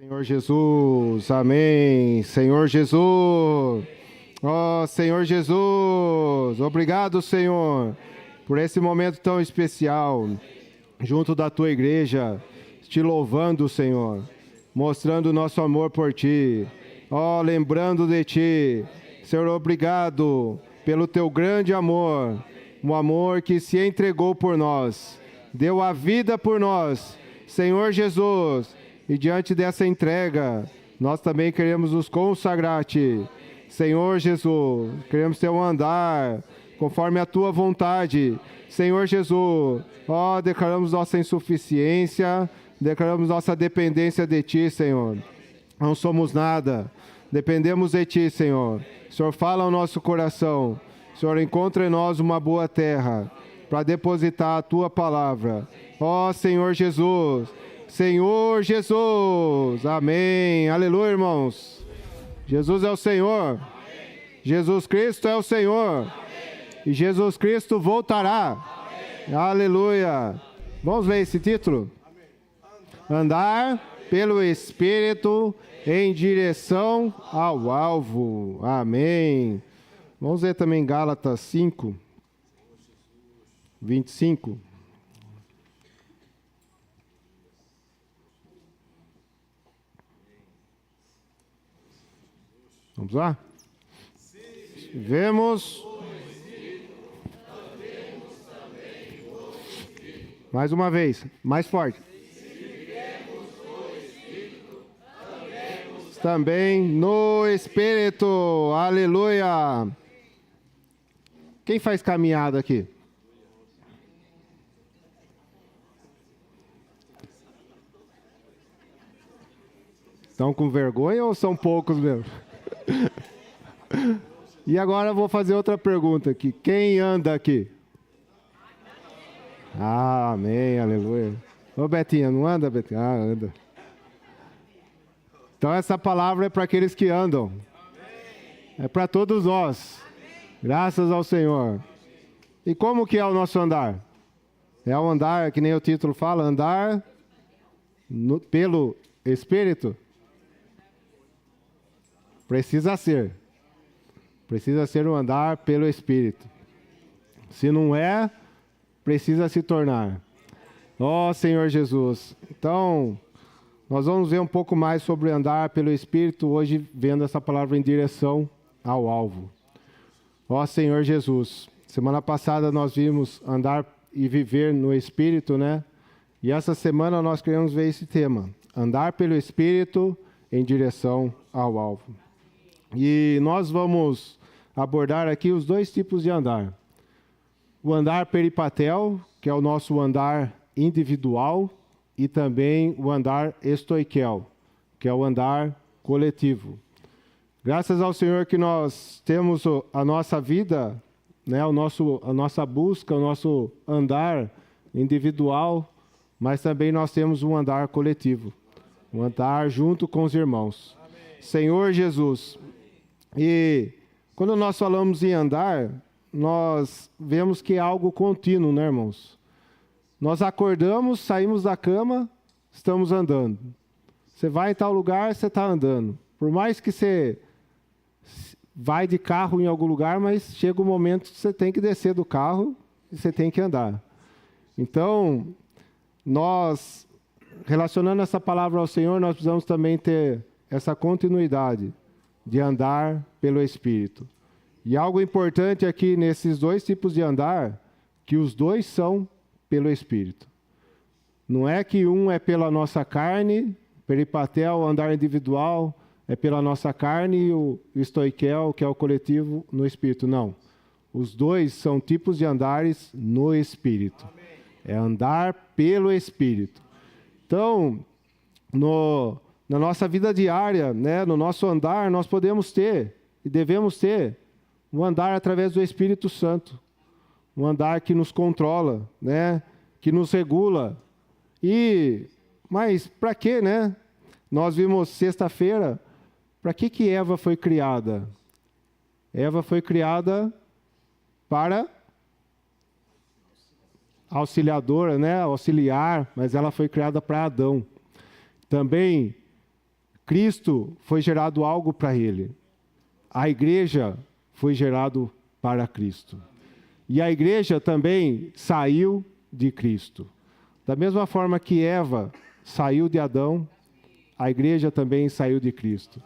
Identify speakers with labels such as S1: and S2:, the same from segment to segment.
S1: Senhor Jesus, amém. Senhor Jesus, ó Senhor Jesus, obrigado, Senhor, por esse momento tão especial, junto da Tua igreja, te louvando, Senhor, mostrando o nosso amor por Ti, ó, lembrando de Ti. Senhor, obrigado pelo Teu grande amor, um amor que se entregou por nós, deu a vida por nós, Senhor Jesus. E diante dessa entrega, nós também queremos nos consagrar a Ti. Senhor Jesus, queremos ter um andar conforme a Tua vontade. Senhor Jesus, ó, declaramos nossa insuficiência, declaramos nossa dependência de Ti, Senhor. Não somos nada, dependemos de Ti, Senhor. Senhor, fala ao nosso coração. Senhor, encontra em nós uma boa terra para depositar a Tua palavra. Ó, Senhor Jesus, Senhor Jesus, amém, aleluia, irmãos. Jesus é o Senhor, Jesus Cristo é o Senhor, e Jesus Cristo voltará, aleluia. Vamos ler esse título? Andar pelo Espírito em direção ao alvo, amém. Vamos ler também Gálatas 5, 25. Vamos lá? Vemos. Mais uma vez, mais forte. Também no Espírito, aleluia. Quem faz caminhada aqui? Estão com vergonha ou são poucos mesmo? E agora eu vou fazer outra pergunta aqui. Quem anda aqui? Ah, amém, aleluia. Ô Betinha, não anda, Betinha? Ah, anda. Então essa palavra é para aqueles que andam. É para todos nós. Graças ao Senhor. E como que é o nosso andar? É o andar, que nem o título fala, andar pelo Espírito? Precisa ser. Precisa ser um andar pelo Espírito. Se não é, precisa se tornar. Ó Senhor Jesus. Então, nós vamos ver um pouco mais sobre andar pelo Espírito, hoje vendo essa palavra em direção ao alvo. Ó Senhor Jesus. Semana passada nós vimos andar e viver no Espírito, né? E essa semana nós queremos ver esse tema. Andar pelo Espírito em direção ao alvo. E nós vamos abordar aqui os dois tipos de andar. O andar peripatel, que é o nosso andar individual, e também o andar estoiquel, que é o andar coletivo. Graças ao Senhor que nós temos a nossa vida, né, a nossa busca, o nosso andar individual, mas também nós temos um andar coletivo, um andar junto com os irmãos. Amém. Senhor Jesus. E quando nós falamos em andar, nós vemos que é algo contínuo, né, irmãos? Nós acordamos, saímos da cama, estamos andando. Você vai em tal lugar, você está andando. Por mais que você vai de carro em algum lugar, mas chega um momento que você tem que descer do carro e você tem que andar. Então, nós, relacionando essa palavra ao Senhor, nós precisamos também ter essa continuidade de andar pelo Espírito. E algo importante aqui nesses dois tipos de andar, que os dois são pelo Espírito. Não é que um é pela nossa carne, peripatel, o andar individual, é pela nossa carne, e o estoiquel, que é o coletivo, no Espírito. Não. Os dois são tipos de andares no Espírito. Amém. É andar pelo Espírito. Então, na nossa vida diária, né, no nosso andar, nós podemos ter e devemos ter um andar através do Espírito Santo. Um andar que nos controla, né, que nos regula. Mas para quê, né? Nós vimos sexta-feira, para que Eva foi criada? Eva foi criada para auxiliadora, né, auxiliar, mas ela foi criada para Adão. Também Cristo foi gerado algo para ele. A igreja foi gerado para Cristo. E a igreja também saiu de Cristo. Da mesma forma que Eva saiu de Adão, a igreja também saiu de Cristo.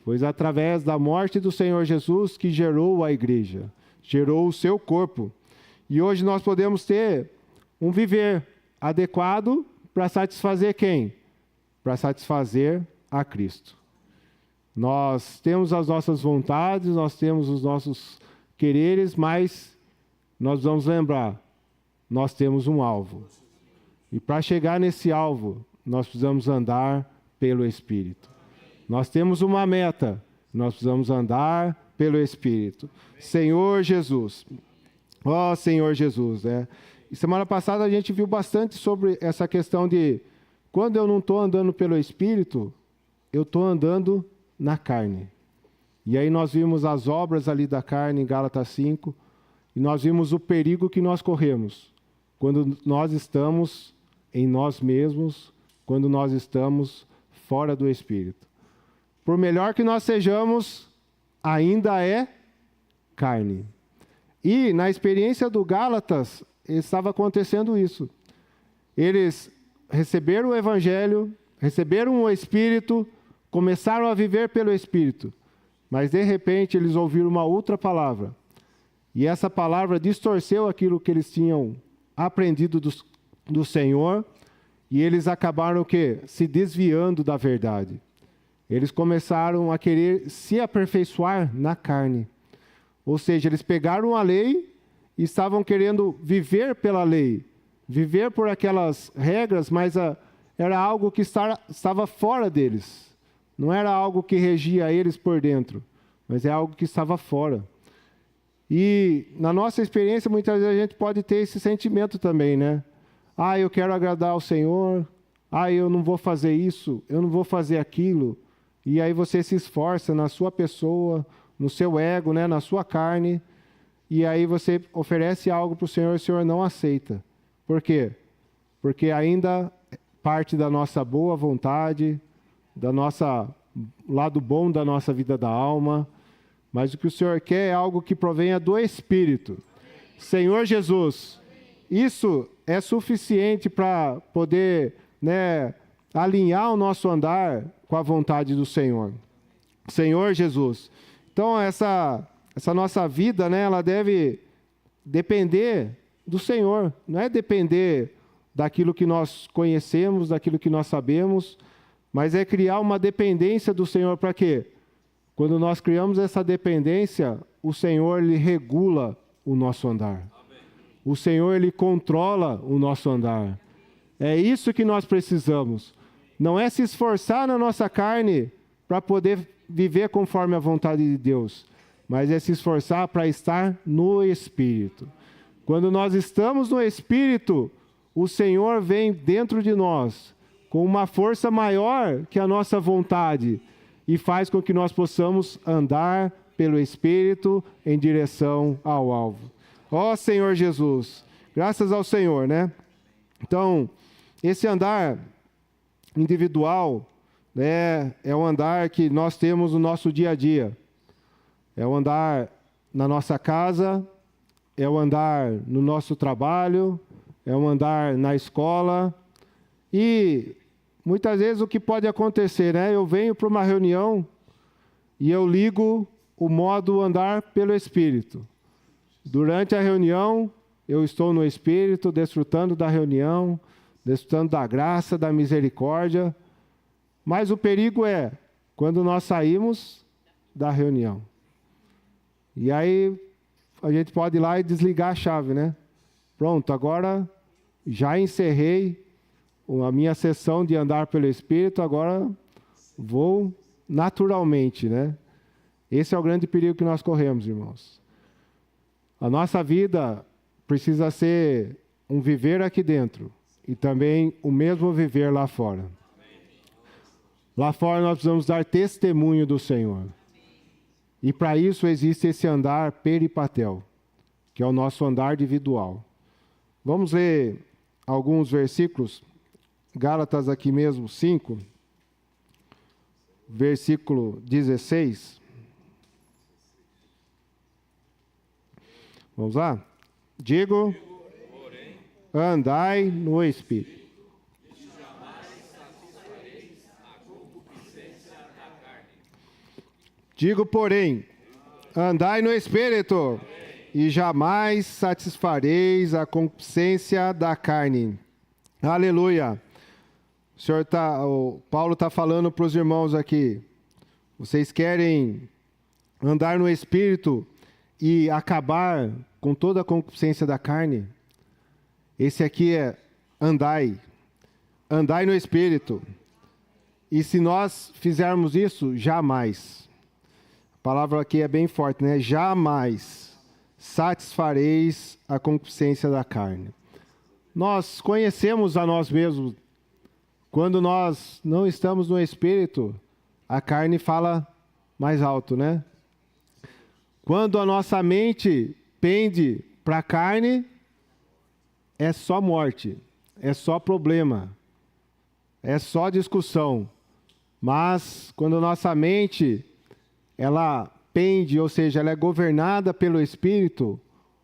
S1: Foi através da morte do Senhor Jesus que gerou a igreja, gerou o seu corpo. E hoje nós podemos ter um viver adequado para satisfazer quem? Para satisfazer a Cristo. Nós temos as nossas vontades, nós temos os nossos quereres, mas nós vamos lembrar, nós temos um alvo. E para chegar nesse alvo, nós precisamos andar pelo Espírito. Nós temos uma meta, nós precisamos andar pelo Espírito. Senhor Jesus, ó Senhor Jesus, né? E semana passada a gente viu bastante sobre essa questão de quando eu não estou andando pelo Espírito, eu estou andando na carne. E aí nós vimos as obras ali da carne em Gálatas 5, e nós vimos o perigo que nós corremos quando nós estamos em nós mesmos, quando nós estamos fora do Espírito. Por melhor que nós sejamos, ainda é carne. E na experiência do Gálatas, estava acontecendo isso. Eles receberam o Evangelho, receberam o Espírito, começaram a viver pelo Espírito, mas de repente eles ouviram uma outra palavra. E essa palavra distorceu aquilo que eles tinham aprendido do Senhor, e eles acabaram o quê? Se desviando da verdade. Eles começaram a querer se aperfeiçoar na carne. Ou seja, eles pegaram a lei e estavam querendo viver pela lei, viver por aquelas regras, mas era algo que estava fora deles. Não era algo que regia eles por dentro, mas é algo que estava fora. E na nossa experiência, muitas vezes a gente pode ter esse sentimento também, né? Ah, eu quero agradar ao Senhor. Ah, eu não vou fazer isso, eu não vou fazer aquilo. E aí você se esforça na sua pessoa, no seu ego, né, na sua carne, e aí você oferece algo para o Senhor não aceita. Por quê? Porque ainda parte da nossa boa vontade, da nossa lado bom da nossa vida da alma, mas o que o Senhor quer é algo que provenha do Espírito. Senhor Jesus, isso é suficiente para poder, né, alinhar o nosso andar com a vontade do Senhor. Senhor Jesus. Então, essa nossa vida, né, ela deve depender do Senhor. Não é depender daquilo que nós conhecemos, daquilo que nós sabemos, mas é criar uma dependência do Senhor para quê? Quando nós criamos essa dependência, o Senhor, Ele regula o nosso andar. O Senhor, Ele controla o nosso andar. É isso que nós precisamos. Não é se esforçar na nossa carne para poder viver conforme a vontade de Deus, mas é se esforçar para estar no Espírito. Quando nós estamos no Espírito, o Senhor vem dentro de nós com uma força maior que a nossa vontade e faz com que nós possamos andar pelo Espírito em direção ao alvo. Ó Senhor Jesus, graças ao Senhor, né? Então, esse andar individual, né, é um andar que nós temos no nosso dia a dia. É o andar na nossa casa, é o andar no nosso trabalho, é o andar na escola. E muitas vezes o que pode acontecer, né? Eu venho para uma reunião e eu ligo o modo andar pelo Espírito. Durante a reunião, eu estou no Espírito, desfrutando da reunião, desfrutando da graça, da misericórdia. Mas o perigo é quando nós saímos da reunião. E aí a gente pode ir lá e desligar a chave, né? Pronto, agora já encerrei a minha sessão de andar pelo Espírito, agora vou naturalmente, né? Esse é o grande perigo que nós corremos, irmãos. A nossa vida precisa ser um viver aqui dentro e também o mesmo viver lá fora. Lá fora nós precisamos dar testemunho do Senhor. E para isso existe esse andar peripatel, que é o nosso andar individual. Vamos ler alguns versículos. Gálatas aqui mesmo, 5. versículo 16. Vamos lá? Digo, andai no Espírito. Digo, porém, andai no Espírito, e jamais satisfareis a concupiscência da carne. Aleluia. O Paulo está falando para os irmãos aqui. Vocês querem andar no Espírito e acabar com toda a concupiscência da carne? Esse aqui é andai. Andai no Espírito. E se nós fizermos isso, jamais. A palavra aqui é bem forte, né? Jamais satisfareis a concupiscência da carne. Nós conhecemos a nós mesmos. Quando nós não estamos no Espírito, a carne fala mais alto, né? Quando a nossa mente pende para a carne, é só morte, é só problema, é só discussão. Mas quando a nossa mente, ela pende, ou seja, ela é governada pelo Espírito,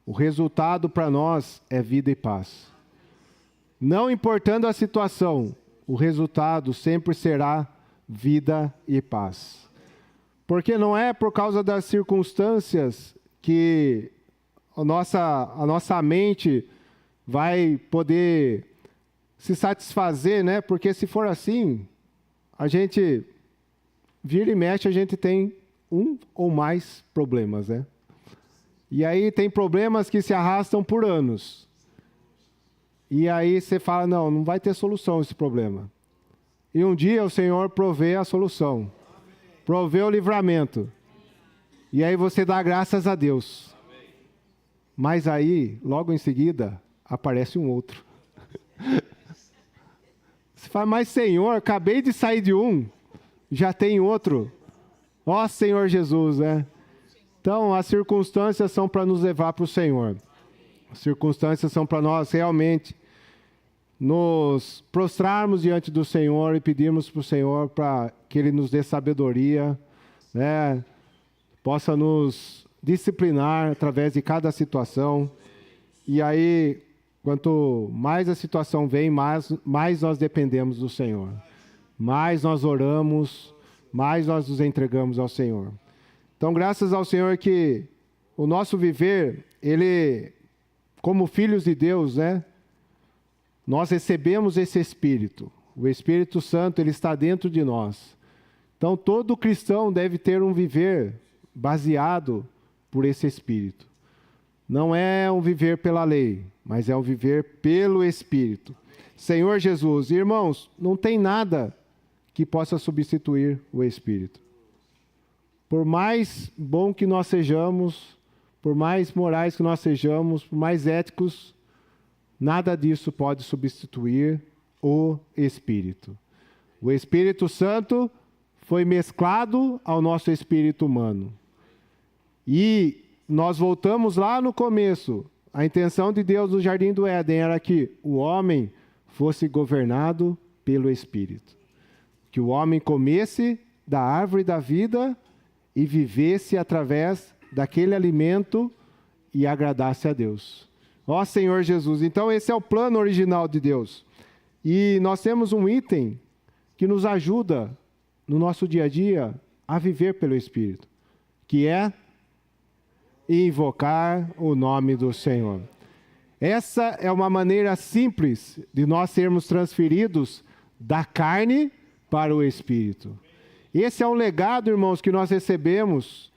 S1: o resultado para nós é vida e paz. Não importando a situação, o resultado sempre será vida e paz. Porque não é por causa das circunstâncias que a nossa mente vai poder se satisfazer, né? Porque se for assim, a gente vira e mexe, a gente tem um ou mais problemas, né? E aí tem problemas que se arrastam por anos. E aí você fala, não vai ter solução esse problema. E um dia o Senhor provê a solução. Provê o livramento. E aí você dá graças a Deus. Mas aí, logo em seguida, aparece um outro. Você fala, mas Senhor, acabei de sair de um, já tem outro. Ó Senhor Jesus, né? Então, as circunstâncias são para nos levar para o Senhor. As circunstâncias são para nós realmente nos prostrarmos diante do Senhor e pedirmos para o Senhor para que Ele nos dê sabedoria, né? Possa nos disciplinar através de cada situação. E aí, quanto mais a situação vem, mais nós dependemos do Senhor. Mais nós oramos, mais nós nos entregamos ao Senhor. Então, graças ao Senhor que o nosso viver, Ele, como filhos de Deus, né? Nós recebemos esse Espírito. O Espírito Santo, Ele está dentro de nós. Então, todo cristão deve ter um viver baseado por esse Espírito. Não é um viver pela lei, mas é um viver pelo Espírito. Senhor Jesus, irmãos, não tem nada que possa substituir o Espírito. Por mais bom que nós sejamos, por mais morais que nós sejamos, por mais éticos, nada disso pode substituir o Espírito. O Espírito Santo foi mesclado ao nosso espírito humano. E nós voltamos lá no começo. A intenção de Deus no Jardim do Éden era que o homem fosse governado pelo Espírito. Que o homem comesse da árvore da vida e vivesse através daquele alimento e agradasse a Deus. Ó Senhor Jesus, então esse é o plano original de Deus. E nós temos um item que nos ajuda no nosso dia a dia a viver pelo Espírito, que é invocar o nome do Senhor. Essa é uma maneira simples de nós sermos transferidos da carne para o Espírito. Esse é um legado, irmãos, que nós recebemos.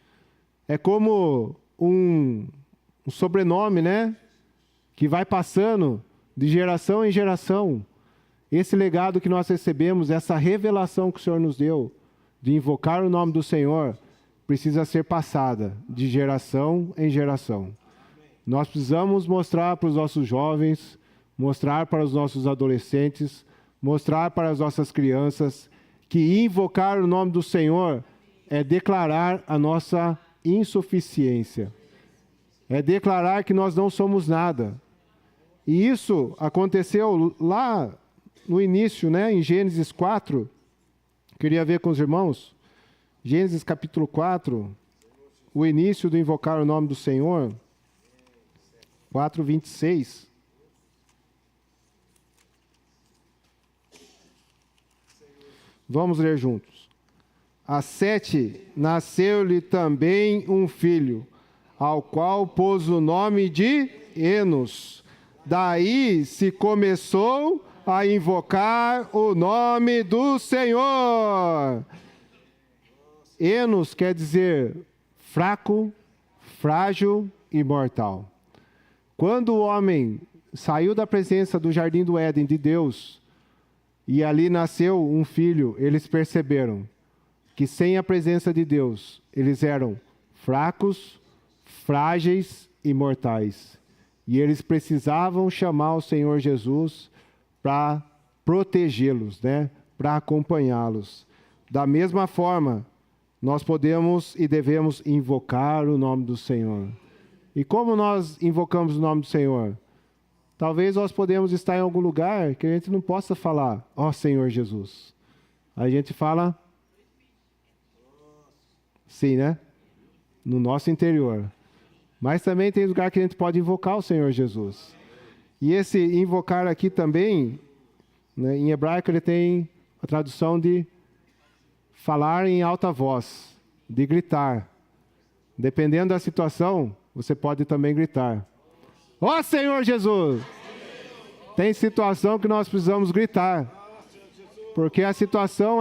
S1: É como um sobrenome, né? Que vai passando de geração em geração. Esse legado que nós recebemos, essa revelação que o Senhor nos deu, de invocar o nome do Senhor, precisa ser passada de geração em geração. Nós precisamos mostrar para os nossos jovens, mostrar para os nossos adolescentes, mostrar para as nossas crianças, que invocar o nome do Senhor é declarar a nossa insuficiência. É declarar que nós não somos nada. E isso aconteceu lá no início, né, em Gênesis 4. Queria ver com os irmãos. Gênesis capítulo 4, o início do invocar o nome do Senhor, 4:26. Vamos ler juntos. A Sete nasceu-lhe também um filho, ao qual pôs o nome de Enos. Daí se começou a invocar o nome do Senhor. Enos quer dizer fraco, frágil e mortal. Quando o homem saiu da presença do jardim do Éden de Deus, e ali nasceu um filho, eles perceberam que sem a presença de Deus, eles eram fracos, frágeis e mortais. E eles precisavam chamar o Senhor Jesus para protegê-los, né? Para acompanhá-los. Da mesma forma, nós podemos e devemos invocar o nome do Senhor. E como nós invocamos o nome do Senhor? Talvez nós podemos estar em algum lugar que a gente não possa falar, ó Senhor Jesus. A gente fala, sim, né? No nosso interior. Mas também tem lugar que a gente pode invocar o Senhor Jesus. E esse invocar aqui também, né, em hebraico ele tem a tradução de falar em alta voz, de gritar. Dependendo da situação, você pode também gritar. Ó Senhor Jesus! Tem situação que nós precisamos gritar. Porque a situação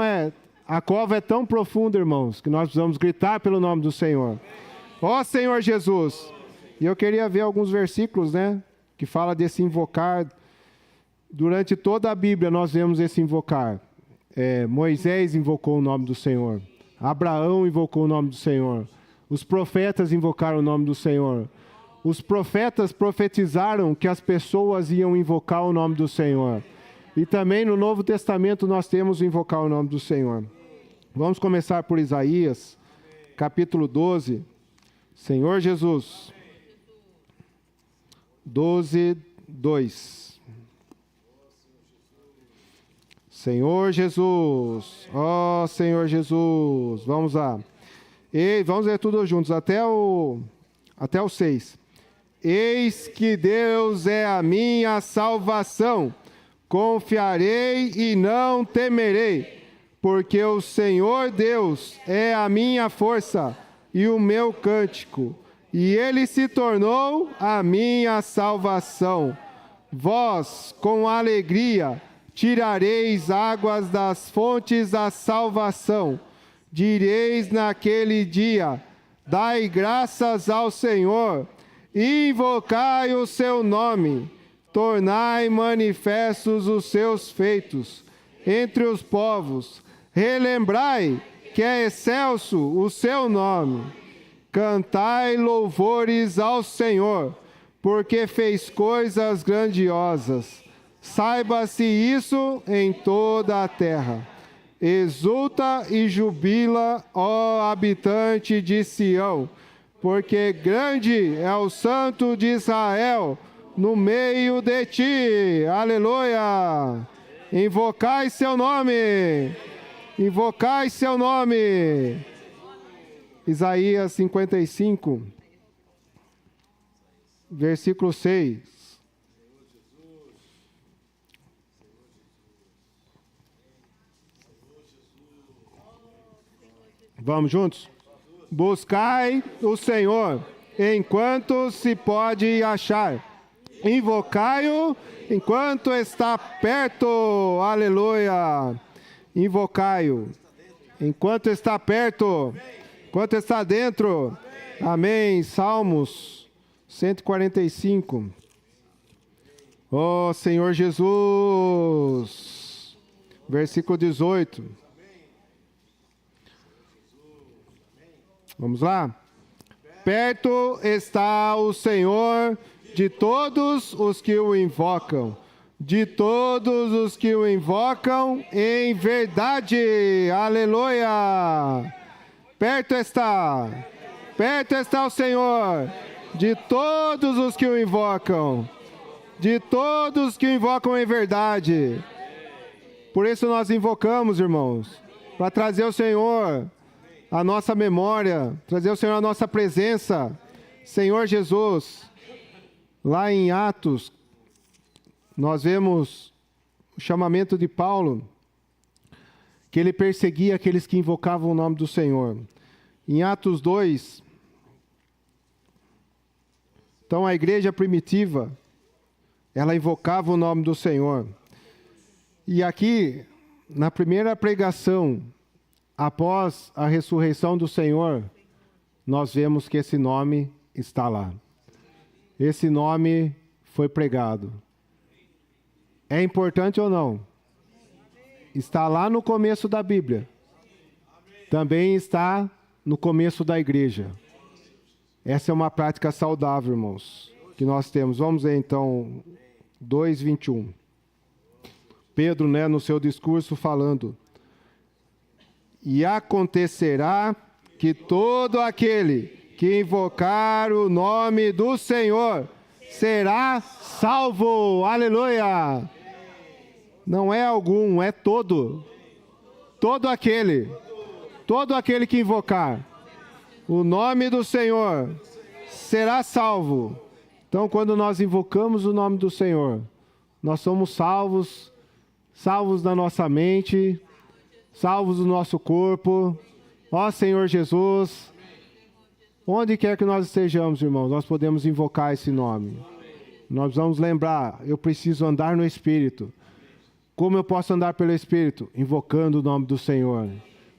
S1: a cova é tão profunda, irmãos, que nós precisamos gritar pelo nome do Senhor. Ó Senhor Jesus! E eu queria ver alguns versículos, né, que fala desse invocar. Durante toda a Bíblia nós vemos esse invocar. Moisés invocou o nome do Senhor. Abraão invocou o nome do Senhor. Os profetas invocaram o nome do Senhor. Os profetas profetizaram que as pessoas iam invocar o nome do Senhor. E também no Novo Testamento nós temos invocar o nome do Senhor. Vamos começar por Isaías, capítulo 12. Senhor Jesus. 12, 2. Senhor Jesus. Ó Senhor Jesus. Vamos lá. E vamos ler tudo juntos, até o 6. Eis que Deus é a minha salvação, confiarei e não temerei, porque o Senhor Deus é a minha força e o meu cântico, e Ele se tornou a minha salvação. Vós, com alegria, tirareis águas das fontes da salvação. Direis naquele dia, dai graças ao Senhor, invocai o seu nome, tornai manifestos os seus feitos entre os povos, relembrai que é excelso o seu nome, cantai louvores ao Senhor, porque fez coisas grandiosas, saiba-se isso em toda a terra. Exulta e jubila, ó habitante de Sião, porque grande é o Santo de Israel no meio de ti. Aleluia! Invocai seu nome! Invocai seu nome! Isaías 55, versículo 6. Vamos juntos? Buscai o Senhor enquanto se pode achar. Invocai-o enquanto está perto. Aleluia. Invocai-o enquanto está perto. Enquanto está dentro. Amém. Salmos 145. Ó Senhor Jesus. Versículo 18. Vamos lá? Perto está o Senhor de todos os que o invocam, de todos os que o invocam em verdade. Aleluia! Perto está o Senhor de todos os que o invocam, de todos os que o invocam em verdade. Por isso nós invocamos, irmãos, para trazer o Senhor a nossa memória, trazer o Senhor à nossa presença. Senhor Jesus, lá em Atos, nós vemos o chamamento de Paulo, que ele perseguia aqueles que invocavam o nome do Senhor. Em Atos 2, então a igreja primitiva, ela invocava o nome do Senhor. E aqui, na primeira pregação, após a ressurreição do Senhor, nós vemos que esse nome está lá. Esse nome foi pregado. É importante ou não? Está lá no começo da Bíblia. Também está no começo da igreja. Essa é uma prática saudável, irmãos, que nós temos. Vamos ver então 2:21. Pedro, no seu discurso falando: e acontecerá que todo aquele que invocar o nome do Senhor será salvo. Aleluia! Não é algum, é todo. Todo aquele que invocar o nome do Senhor será salvo. Então, quando nós invocamos o nome do Senhor, nós somos salvos da nossa mente, salvos do nosso corpo. Ó Senhor Jesus, onde quer que nós estejamos, irmãos, nós podemos invocar esse nome. Nós vamos lembrar, eu preciso andar no Espírito. Como eu posso andar pelo Espírito? Invocando o nome do Senhor.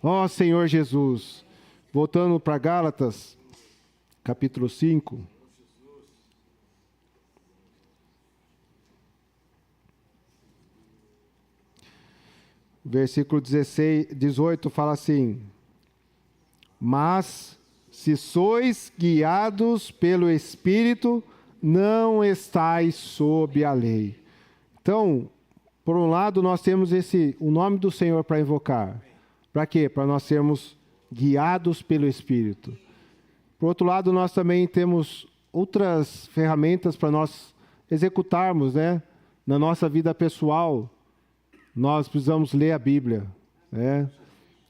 S1: Ó Senhor Jesus. Voltando para Gálatas, capítulo 5. Versículo 18 fala assim: mas se sois guiados pelo Espírito, não estais sob a lei. Então, por um lado, nós temos o nome do Senhor para invocar. Para quê? Para nós sermos guiados pelo Espírito. Por outro lado, nós também temos outras ferramentas para nós executarmos, na nossa vida pessoal. Nós precisamos ler a Bíblia,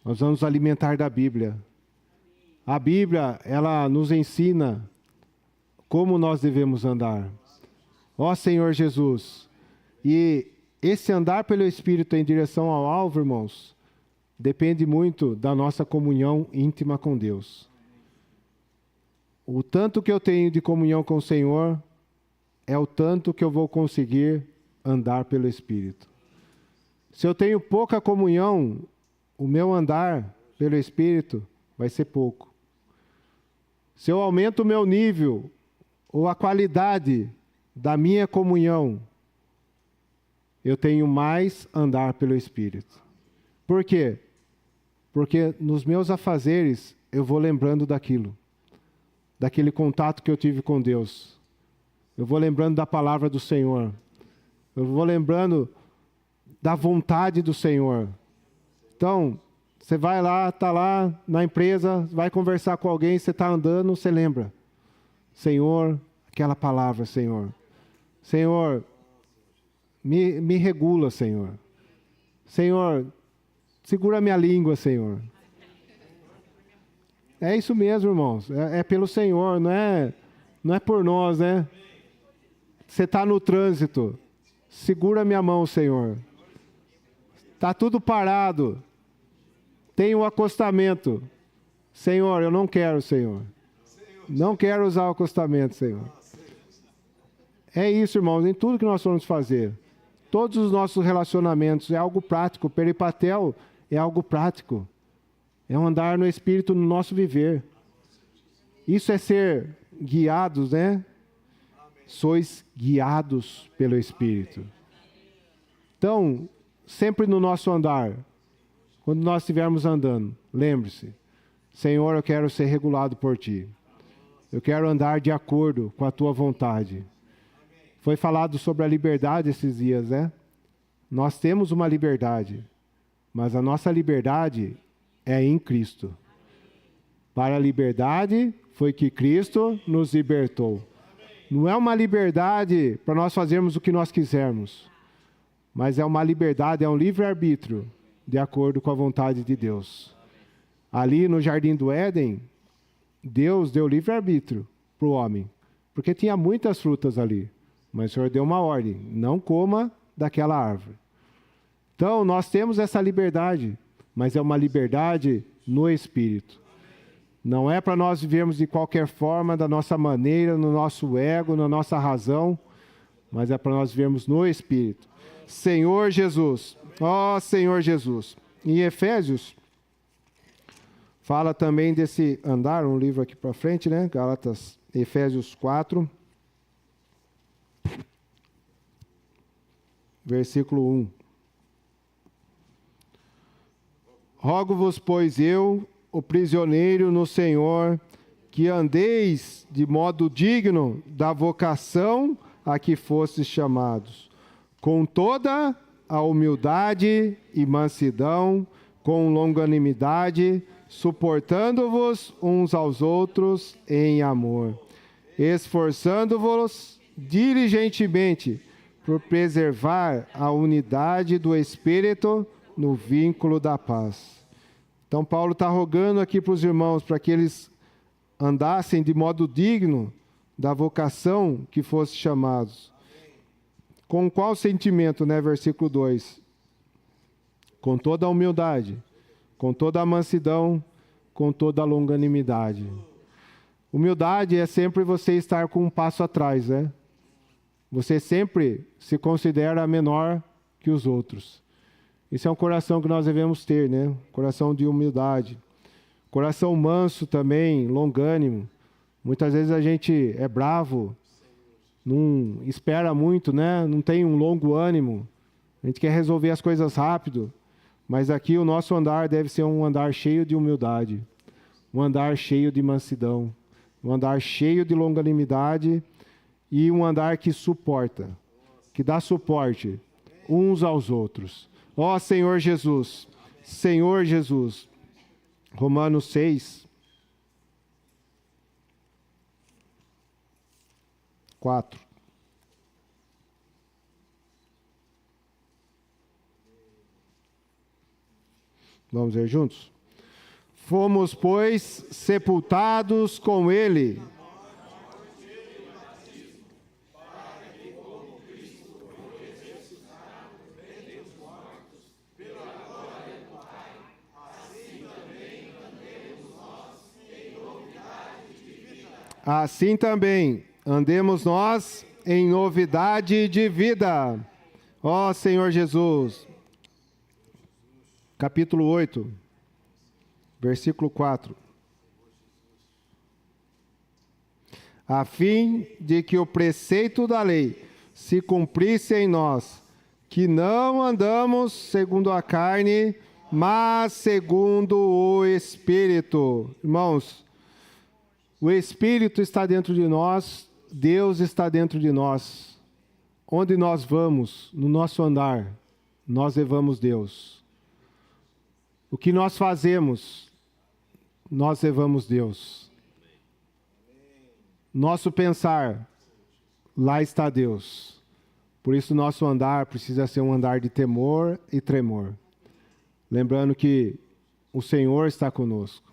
S1: Nós vamos alimentar da Bíblia. A Bíblia, ela nos ensina como nós devemos andar. Ó Senhor Jesus. E esse andar pelo Espírito em direção ao alvo, irmãos, depende muito da nossa comunhão íntima com Deus. O tanto que eu tenho de comunhão com o Senhor é o tanto que eu vou conseguir andar pelo Espírito. Se eu tenho pouca comunhão, o meu andar pelo Espírito vai ser pouco. Se eu aumento o meu nível ou a qualidade da minha comunhão, eu tenho mais andar pelo Espírito. Por quê? Porque nos meus afazeres eu vou lembrando daquele contato que eu tive com Deus. Eu vou lembrando da palavra do Senhor. Eu vou lembrando da vontade do Senhor. Então, você vai lá, está lá na empresa, vai conversar com alguém, você está andando, você lembra. Senhor, aquela palavra, Senhor. Senhor, me regula, Senhor. Senhor, segura minha língua, Senhor. É isso mesmo, irmãos. É pelo Senhor, não é por nós, Você está no trânsito. Segura minha mão, Senhor. Está tudo parado. Tem um acostamento. Senhor, eu não quero, Senhor. Não quero usar o acostamento, Senhor. É isso, irmãos, em tudo que nós vamos fazer. Todos os nossos relacionamentos é algo prático. Peripatel é algo prático. É um andar no Espírito no nosso viver. Isso é ser guiados, Sois guiados pelo Espírito. Então, sempre no nosso andar, quando nós estivermos andando, lembre-se, Senhor, eu quero ser regulado por Ti. Eu quero andar de acordo com a Tua vontade. Foi falado sobre a liberdade esses dias, Nós temos uma liberdade, mas a nossa liberdade é em Cristo. Para a liberdade foi que Cristo nos libertou. Não é uma liberdade para nós fazermos o que nós quisermos, mas é uma liberdade, é um livre-arbítrio, de acordo com a vontade de Deus. Ali no Jardim do Éden, Deus deu livre-arbítrio para o homem, porque tinha muitas frutas ali, mas o Senhor deu uma ordem: não coma daquela árvore. Então, nós temos essa liberdade, mas é uma liberdade no Espírito. Não é para nós vivermos de qualquer forma, da nossa maneira, no nosso ego, na nossa razão, mas é para nós vivermos no Espírito. Senhor Jesus, ó Senhor Jesus. Em Efésios, fala também desse andar, um livro aqui para frente, né? Gálatas, Efésios 4, versículo 1. Rogo-vos, pois eu, o prisioneiro no Senhor, que andeis de modo digno da vocação a que fostes chamados, com toda a humildade e mansidão, com longanimidade, suportando-vos uns aos outros em amor, esforçando-vos diligentemente por preservar a unidade do Espírito no vínculo da paz. Então, Paulo está rogando aqui para os irmãos, para que eles andassem de modo digno da vocação que fossem chamados. Com qual sentimento, né? Versículo 2. Com toda a humildade, com toda a mansidão, com toda a longanimidade. Humildade é sempre você estar com um passo atrás, né? Você sempre se considera menor que os outros. Esse é um coração que nós devemos ter, né? Coração de humildade. Coração manso também, longânimo. Muitas vezes a gente é bravo, não espera muito, né? Não tem um longo ânimo. A gente quer resolver as coisas rápido. Mas aqui o nosso andar deve ser um andar cheio de humildade. Um andar cheio de mansidão. Um andar cheio de longanimidade. E um andar que suporta, que dá suporte uns aos outros. Ó Senhor Jesus, Senhor Jesus. Romanos 6, 4. Vamos ver juntos? Fomos, pois, sepultados com Ele. Assim também andemos nós em novidade de vida. Ó Senhor Jesus. Capítulo 8, versículo 4. A fim de que o preceito da lei se cumprisse em nós, que não andamos segundo a carne, mas segundo o Espírito. Irmãos, o Espírito está dentro de nós, Deus está dentro de nós. Onde nós vamos, no nosso andar, nós levamos Deus. O que nós fazemos, nós levamos Deus. Nosso pensar, lá está Deus. Por isso nosso andar precisa ser um andar de temor e tremor. Lembrando que o Senhor está conosco.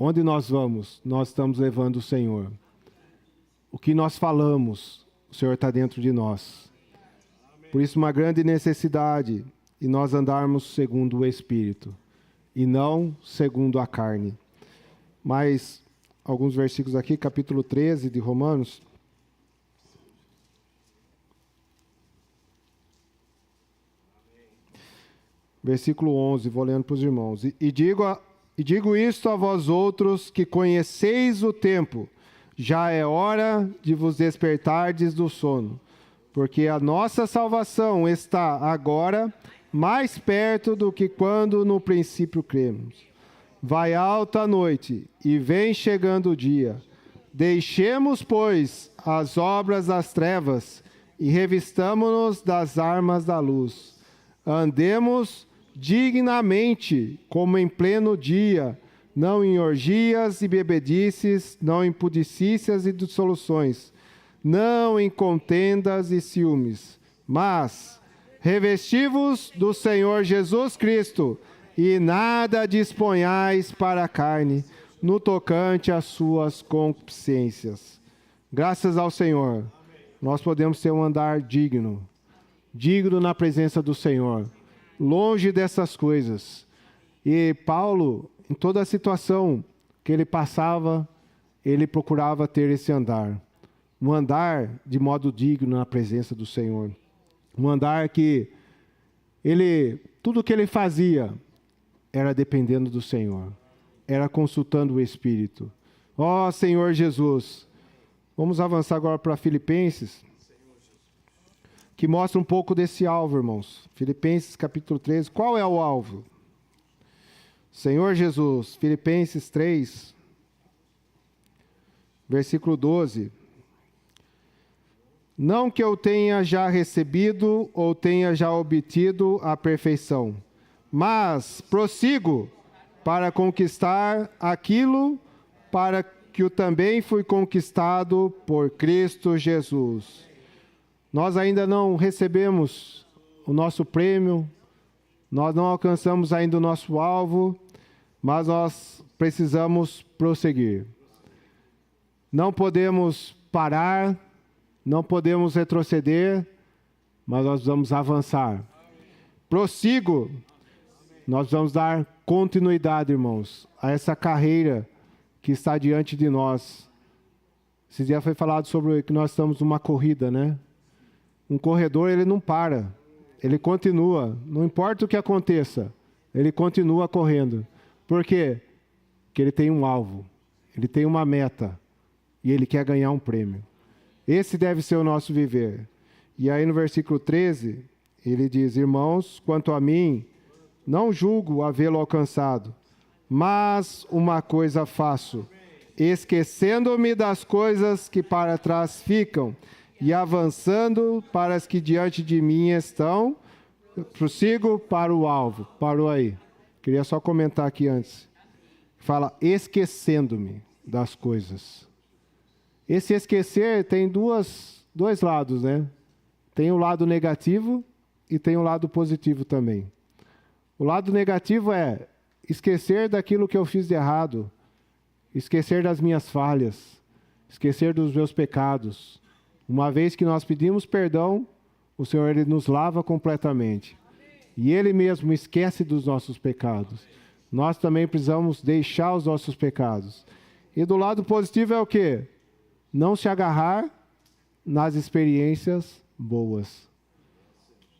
S1: Onde nós vamos, nós estamos levando o Senhor. O que nós falamos, o Senhor está dentro de nós. Por isso, uma grande necessidade de nós andarmos segundo o Espírito e não segundo a carne. Mas, alguns versículos aqui, capítulo 13 de Romanos. Versículo 11, vou lendo para os irmãos. E digo isto a vós outros que conheceis o tempo, já é hora de vos despertardes do sono, porque a nossa salvação está agora mais perto do que quando no princípio cremos. Vai alta a noite e vem chegando o dia. Deixemos, pois, as obras das trevas e revistamo-nos das armas da luz. Andemos dignamente, como em pleno dia, não em orgias e bebedices, não em pudicícias e dissoluções, não em contendas e ciúmes, mas revesti-vos do Senhor Jesus Cristo e nada disponhais para a carne, no tocante às suas concupiscências. Graças ao Senhor, nós podemos ter um andar digno na presença do Senhor, longe dessas coisas. E Paulo, em toda a situação que ele passava, ele procurava ter esse andar. Um andar de modo digno na presença do Senhor. Um andar que tudo que ele fazia era dependendo do Senhor. Era consultando o Espírito. Ó Senhor Jesus. Vamos avançar agora para Filipenses, que mostra um pouco desse alvo, irmãos. Filipenses capítulo 13. Qual é o alvo? Senhor Jesus, Filipenses 3, versículo 12. Não que eu tenha já recebido ou tenha já obtido a perfeição, mas prossigo para conquistar aquilo para que eu também fui conquistado por Cristo Jesus. Nós ainda não recebemos o nosso prêmio, nós não alcançamos ainda o nosso alvo, mas nós precisamos prosseguir. Não podemos parar, não podemos retroceder, mas nós vamos avançar. Prossigo, nós vamos dar continuidade, irmãos, a essa carreira que está diante de nós. Esse dia foi falado sobre que nós estamos numa corrida, né? Um corredor, ele não para, ele continua, não importa o que aconteça, ele continua correndo. Por quê? Porque ele tem um alvo, ele tem uma meta, e ele quer ganhar um prêmio. Esse deve ser o nosso viver. E aí no versículo 13, ele diz: irmãos, quanto a mim, não julgo havê-lo alcançado, mas uma coisa faço, esquecendo-me das coisas que para trás ficam, e avançando para as que diante de mim estão, prossigo para o alvo. Parou aí. Queria só comentar aqui antes. Fala, esquecendo-me das coisas. Esse esquecer tem dois lados, né? Tem o lado negativo e tem o lado positivo também. O lado negativo é esquecer daquilo que eu fiz de errado, esquecer das minhas falhas, esquecer dos meus pecados. Uma vez que nós pedimos perdão, o Senhor ele nos lava completamente. E Ele mesmo esquece dos nossos pecados. Nós também precisamos deixar os nossos pecados. E do lado positivo é o quê? Não se agarrar nas experiências boas.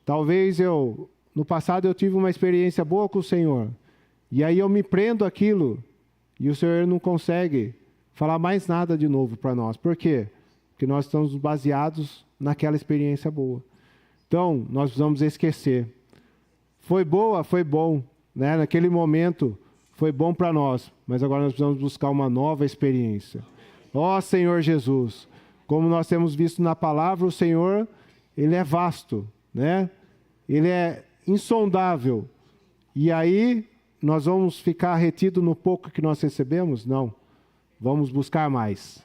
S1: Talvez no passado eu tive uma experiência boa com o Senhor. E aí eu me prendo àquilo. E o Senhor não consegue falar mais nada de novo para nós. Por quê? Porque nós estamos baseados naquela experiência boa. Então, nós precisamos esquecer. Foi boa, foi bom, né? Naquele momento foi bom para nós, mas agora nós precisamos buscar uma nova experiência. Ó Senhor Jesus, como nós temos visto na palavra, o Senhor, Ele é vasto, né? Ele é insondável. E aí, nós vamos ficar retidos no pouco que nós recebemos? Não. Vamos buscar mais.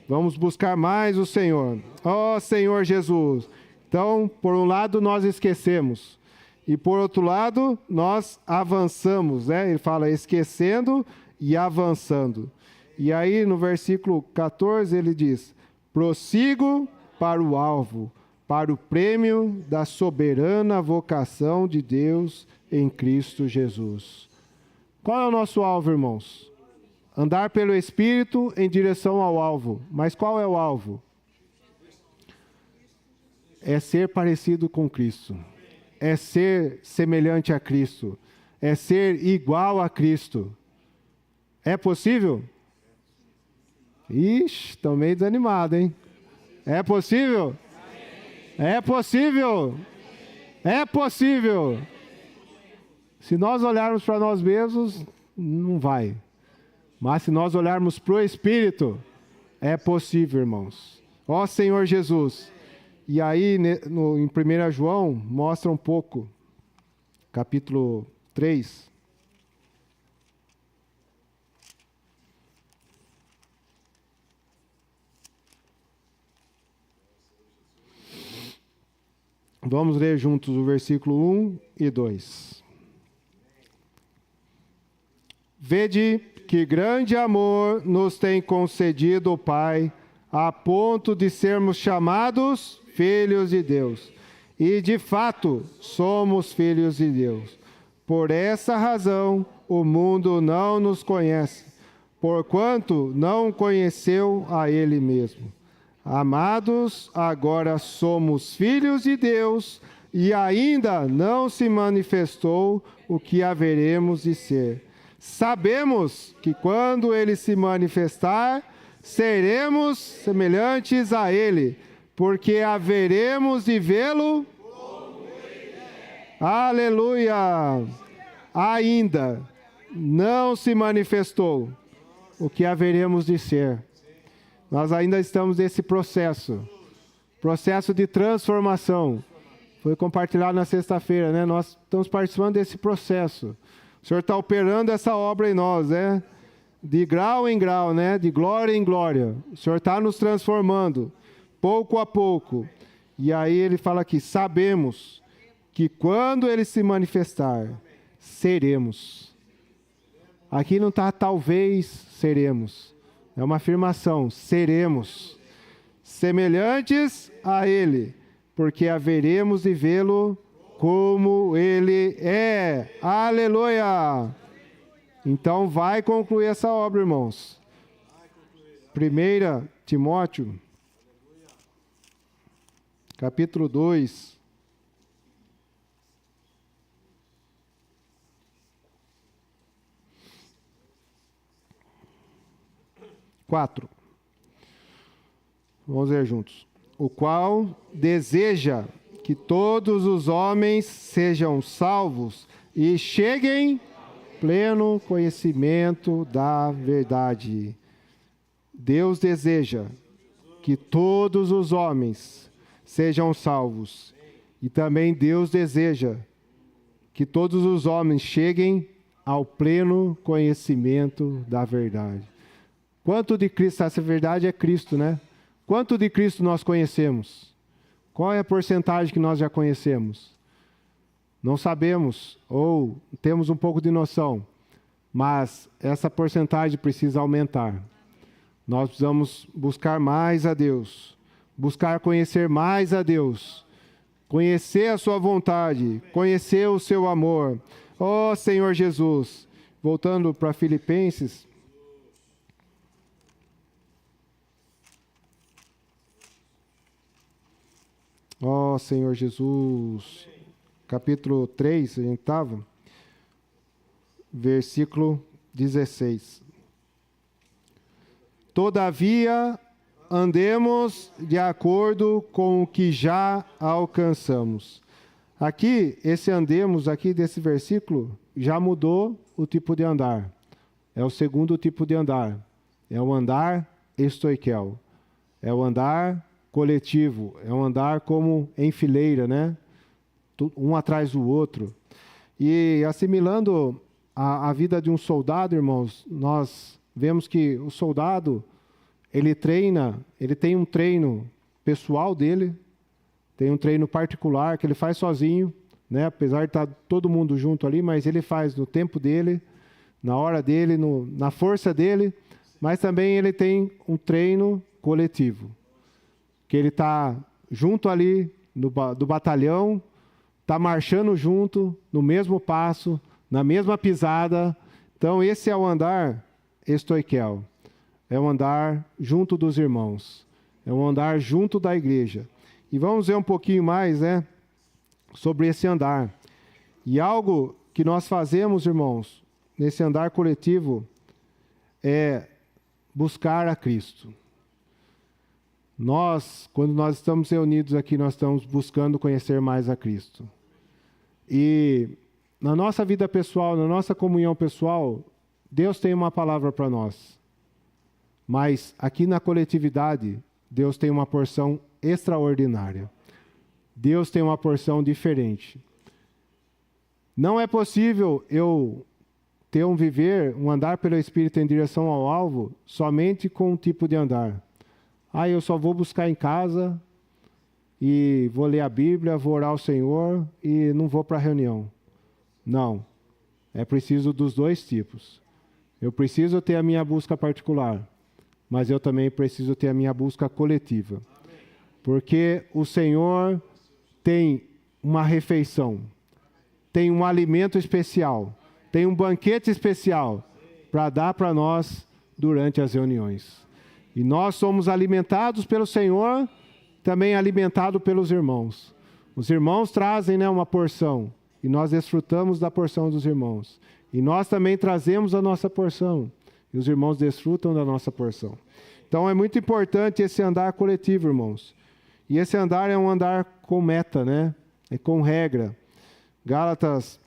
S1: Vamos buscar mais o Senhor. Ó Senhor Jesus. Então, por um lado, nós esquecemos. E por outro lado, nós avançamos, né? Ele fala esquecendo e avançando. E aí no versículo 14 ele diz: prossigo para o alvo, para o prêmio da soberana vocação de Deus em Cristo Jesus. Qual é o nosso alvo, irmãos? Andar pelo Espírito em direção ao alvo. Mas qual é o alvo? É ser parecido com Cristo. É ser semelhante a Cristo, é ser igual a Cristo. É possível? Ixi, estou meio desanimado, hein? É possível? É possível? É possível. Se nós olharmos para nós mesmos, não vai. Mas se nós olharmos para o Espírito, é possível, irmãos. Ó Senhor Jesus. E aí, em 1 João, mostra um pouco, capítulo 3. Vamos ler juntos o versículo 1 e 2. Vede que grande amor nos tem concedido o Pai, a ponto de sermos chamados filhos de Deus. E, de fato, somos filhos de Deus. Por essa razão, o mundo não nos conhece, porquanto não conheceu a Ele mesmo. Amados, agora somos filhos de Deus, e ainda não se manifestou o que haveremos de ser. Sabemos que quando Ele se manifestar, seremos semelhantes a Ele, porque haveremos de vê-lo. Aleluia! Ainda não se manifestou o que haveremos de ser. Nós ainda estamos nesse processo de transformação. Foi compartilhado na sexta-feira, né? Nós estamos participando desse processo. O Senhor está operando essa obra em nós, né? De grau em grau, né? De glória em glória. O Senhor está nos transformando, pouco a pouco. E aí ele fala aqui, sabemos que quando Ele se manifestar, seremos. Aqui não está talvez seremos. É uma afirmação, seremos. Semelhantes a Ele, porque haveremos de vê-lo como Ele é. Aleluia! Então vai concluir essa obra, irmãos. 1 Timóteo, capítulo 2. Vamos ver juntos. O qual deseja que todos os homens sejam salvos e cheguem ao pleno conhecimento da verdade. Deus deseja que todos os homens sejam salvos. E também Deus deseja que todos os homens cheguem ao pleno conhecimento da verdade. Quanto de Cristo, essa verdade é Cristo, né? Quanto de Cristo nós conhecemos? Qual é a porcentagem que nós já conhecemos? Não sabemos, ou temos um pouco de noção, mas essa porcentagem precisa aumentar. Nós precisamos buscar mais a Deus, buscar conhecer mais a Deus, conhecer a sua vontade, conhecer o seu amor. Ó Senhor Jesus, voltando para Filipenses, ó Senhor Jesus, capítulo 3, a gente estava, versículo 16. Todavia, andemos de acordo com o que já alcançamos. Aqui, esse andemos aqui desse versículo, já mudou o tipo de andar. É o segundo tipo de andar. É o andar estoiquel. É o andar coletivo, é um andar como em fileira, né? Um atrás do outro. E assimilando a vida de um soldado, irmãos, nós vemos que o soldado, ele treina, ele tem um treino pessoal dele, tem um treino particular que ele faz sozinho, né? Apesar de estar todo mundo junto ali, mas ele faz no tempo dele, na hora dele, na força dele, mas também ele tem um treino coletivo, que ele está junto ali do batalhão, está marchando junto, no mesmo passo, na mesma pisada. Então, esse é o andar estoiquel. É o andar junto dos irmãos. É o andar junto da igreja. E vamos ver um pouquinho mais, né, sobre esse andar. E algo que nós fazemos, irmãos, nesse andar coletivo, é buscar a Cristo. Nós, quando nós estamos reunidos aqui, nós estamos buscando conhecer mais a Cristo. E na nossa vida pessoal, na nossa comunhão pessoal, Deus tem uma palavra para nós. Mas aqui na coletividade, Deus tem uma porção extraordinária. Deus tem uma porção diferente. Não é possível eu ter um viver, um andar pelo Espírito em direção ao alvo, somente com um tipo de andar. Eu só vou buscar em casa e vou ler a Bíblia, vou orar ao Senhor e não vou para a reunião. Não. É preciso dos dois tipos. Eu preciso ter a minha busca particular, mas eu também preciso ter a minha busca coletiva. Porque o Senhor tem uma refeição, tem um alimento especial, tem um banquete especial para dar para nós durante as reuniões. E nós somos alimentados pelo Senhor, também alimentados pelos irmãos. Os irmãos trazem, né, uma porção, e nós desfrutamos da porção dos irmãos. E nós também trazemos a nossa porção, e os irmãos desfrutam da nossa porção. Então é muito importante esse andar coletivo, irmãos. E esse andar é um andar com meta, né? É com regra. Gálatas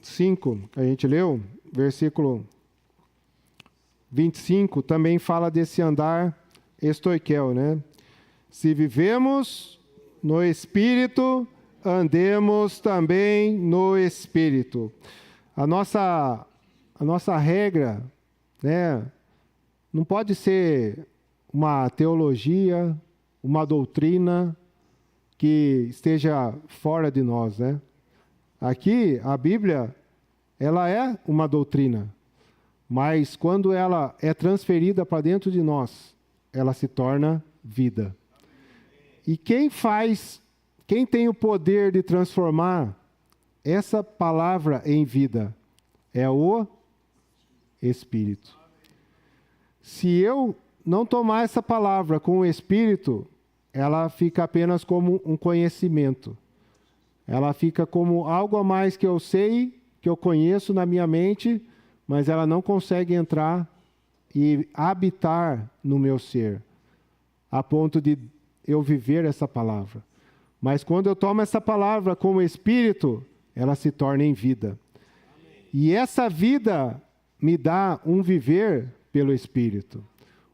S1: 5, que a gente leu, versículo 25, também fala desse andar estoiquel, né? Se vivemos no Espírito, andemos também no Espírito. A nossa regra, né, não pode ser uma teologia, uma doutrina que esteja fora de nós, né? Aqui, a Bíblia, ela é uma doutrina, mas quando ela é transferida para dentro de nós, ela se torna vida. E quem tem o poder de transformar essa palavra em vida? É o Espírito. Se eu não tomar essa palavra com o Espírito, ela fica apenas como um conhecimento. Ela fica como algo a mais que eu sei, que eu conheço na minha mente, mas ela não consegue entrar e habitar no meu ser, a ponto de eu viver essa palavra. Mas quando eu tomo essa palavra como Espírito, ela se torna em vida. E essa vida me dá um viver pelo Espírito.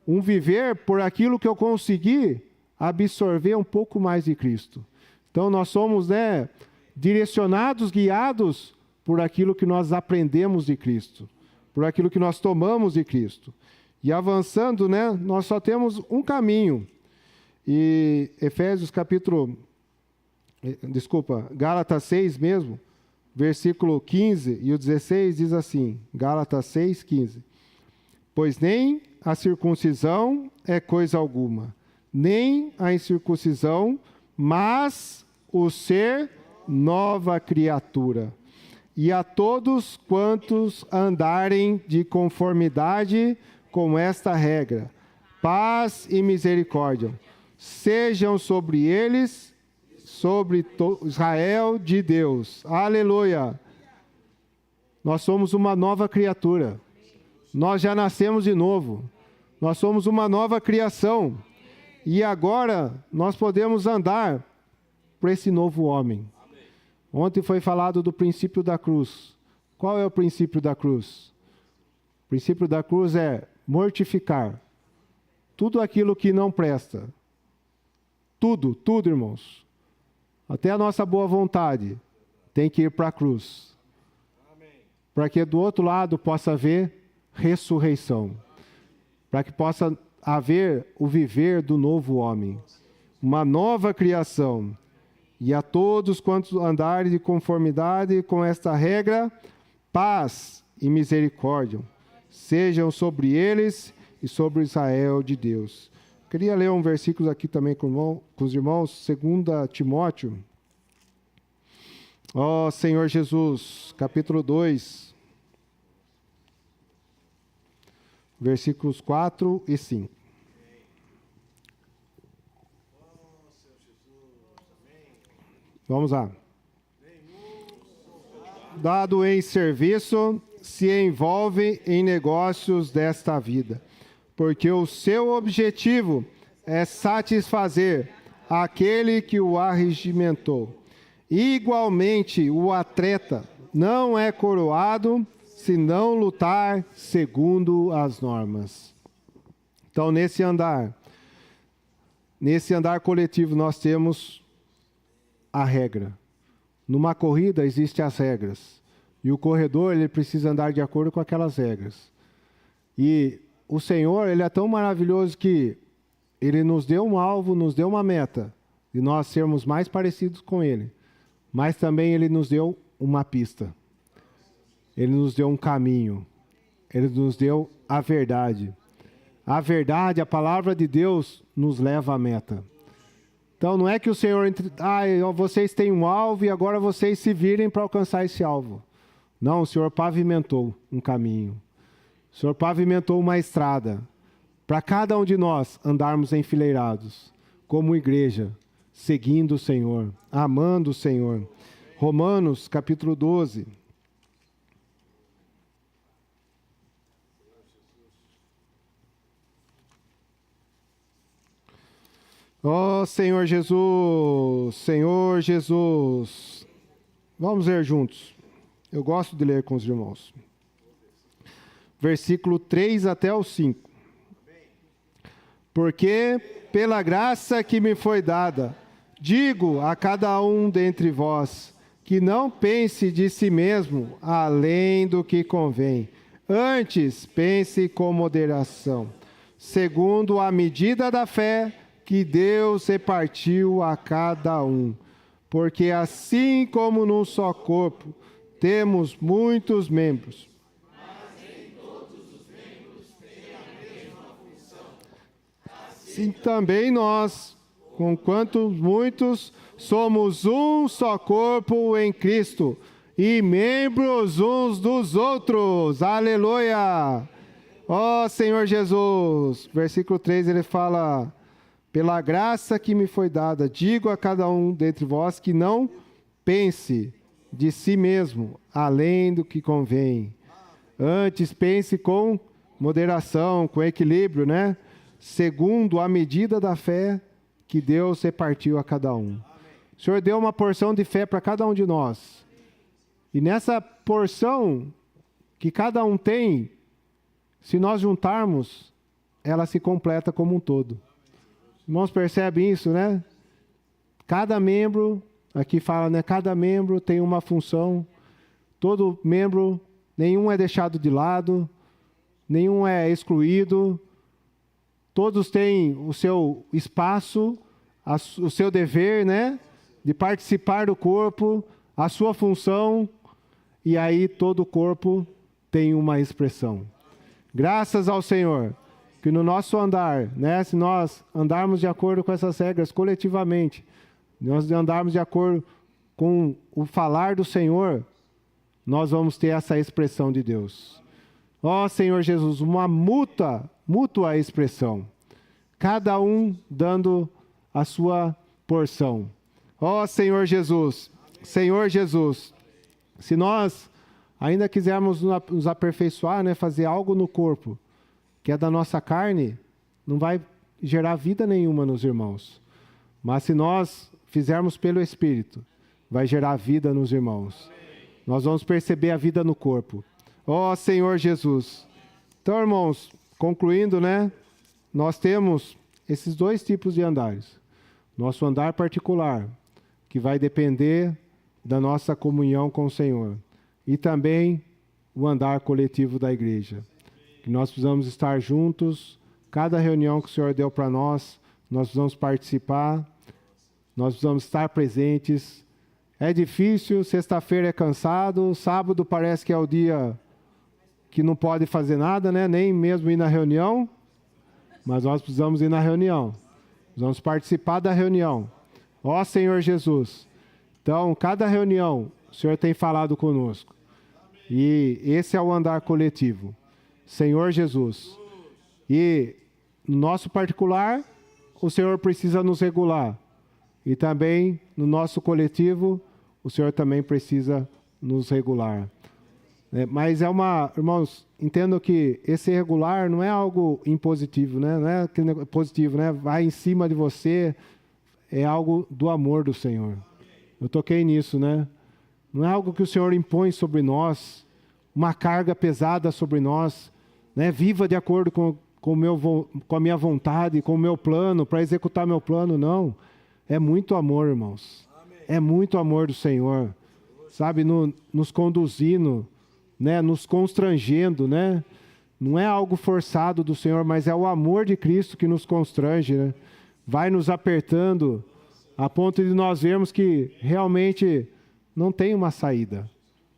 S1: Um viver por aquilo que eu consegui absorver um pouco mais de Cristo. Então nós somos, né, direcionados, guiados por aquilo que nós aprendemos de Cristo, por aquilo que nós tomamos de Cristo. E avançando, né, nós só temos um caminho. E Gálatas 6 mesmo, versículo 15 e o 16 diz assim, Gálatas 6, 15. Pois nem a circuncisão é coisa alguma, nem a incircuncisão, mas o ser nova criatura. E a todos quantos andarem de conformidade com esta regra, paz e misericórdia, sejam sobre eles, sobre Israel de Deus. Aleluia! Nós somos uma nova criatura. Nós já nascemos de novo. Nós somos uma nova criação. E agora nós podemos andar por esse novo homem. Ontem foi falado do princípio da cruz. Qual é o princípio da cruz? O princípio da cruz é mortificar tudo aquilo que não presta. Tudo, irmãos. Até a nossa boa vontade tem que ir para a cruz. Para que do outro lado possa haver ressurreição. Para que possa haver o viver do novo homem. Uma nova criação. E a todos quantos andarem de conformidade com esta regra, paz e misericórdia sejam sobre eles e sobre Israel de Deus. Queria ler um versículo aqui também com os irmãos, 2 Timóteo. Ó Senhor Jesus, capítulo 2, versículos 4 e 5. Vamos lá. Dado em serviço, se envolve em negócios desta vida, porque o seu objetivo é satisfazer aquele que o arregimentou. Igualmente, o atleta não é coroado se não lutar segundo as normas. Então, nesse andar coletivo, nós temos a regra. Numa corrida, existem as regras. E o corredor, ele precisa andar de acordo com aquelas regras. E o Senhor, ele é tão maravilhoso que ele nos deu um alvo, nos deu uma meta, de nós sermos mais parecidos com ele. Mas também ele nos deu uma pista. Ele nos deu um caminho. Ele nos deu a verdade. A verdade, a palavra de Deus, nos leva à meta. Então, não é que o Senhor... vocês têm um alvo e agora vocês se virem para alcançar esse alvo. Não, o Senhor pavimentou um caminho. O Senhor pavimentou uma estrada para cada um de nós andarmos enfileirados, como igreja, seguindo o Senhor, amando o Senhor. Romanos, capítulo 12. Ó Senhor Jesus, Senhor Jesus. Vamos ler juntos. Eu gosto de ler com os irmãos. Versículo 3 até o 5. Porque pela graça que me foi dada, digo a cada um dentre vós, que não pense de si mesmo além do que convém. Antes pense com moderação, segundo a medida da fé que Deus repartiu a cada um. Porque assim como num só corpo temos muitos membros, mas nem todos os membros têm a mesma função. Assim também nós, conquanto muitos, somos um só corpo em Cristo e membros uns dos outros. Aleluia! Ó Senhor Jesus! Versículo 3 ele fala: pela graça que me foi dada, digo a cada um dentre vós que não pense de si mesmo além do que convém. Antes pense com moderação, com equilíbrio, né? Segundo a medida da fé que Deus repartiu a cada um. O Senhor deu uma porção de fé para cada um de nós. E nessa porção que cada um tem, se nós juntarmos, ela se completa como um todo. Irmãos, percebem isso, né? Cada membro, aqui fala, né? Cada membro tem uma função. Todo membro, nenhum é deixado de lado, nenhum é excluído. Todos têm o seu espaço, o seu dever, né? De participar do corpo, a sua função. E aí todo o corpo tem uma expressão. Graças ao Senhor. Que no nosso andar, né, se nós andarmos de acordo com essas regras coletivamente, nós andarmos de acordo com o falar do Senhor, nós vamos ter essa expressão de Deus. Ó Senhor Jesus, uma mútua expressão. Cada um dando a sua porção. Ó Senhor Jesus, se nós ainda quisermos nos aperfeiçoar, né, fazer algo no corpo, que é da nossa carne, não vai gerar vida nenhuma nos irmãos. Mas se nós fizermos pelo Espírito, vai gerar vida nos irmãos. Nós vamos perceber a vida no corpo. Ó Senhor Jesus. Então, irmãos, concluindo, né? Nós temos esses dois tipos de andares. Nosso andar particular, que vai depender da nossa comunhão com o Senhor. E também o andar coletivo da igreja. Que nós precisamos estar juntos, cada reunião que o Senhor deu para nós precisamos participar, nós precisamos estar presentes. É difícil, sexta-feira é cansado, sábado parece que é o dia que não pode fazer nada, né? Nem mesmo ir na reunião, mas nós precisamos ir na reunião, precisamos participar da reunião. Ó Senhor Jesus, então cada reunião o Senhor tem falado conosco, e esse é o andar coletivo. Senhor Jesus. E no nosso particular, o Senhor precisa nos regular. E também no nosso coletivo, o Senhor também precisa nos regular. Mas irmãos, entendo que esse regular não é algo impositivo, né? Não é positivo, né? Vai em cima de você, é algo do amor do Senhor. Eu toquei nisso, né? Não é algo que o Senhor impõe sobre nós, uma carga pesada sobre nós, né? Viva de acordo com a minha vontade, com o meu plano, para executar meu plano, não. É muito amor, irmãos. Amém. É muito amor do Senhor, sabe? Nos conduzindo, né? Nos constrangendo, né? Não é algo forçado do Senhor, mas é o amor de Cristo que nos constrange, né? Vai nos apertando, a ponto de nós vermos que realmente não tem uma saída.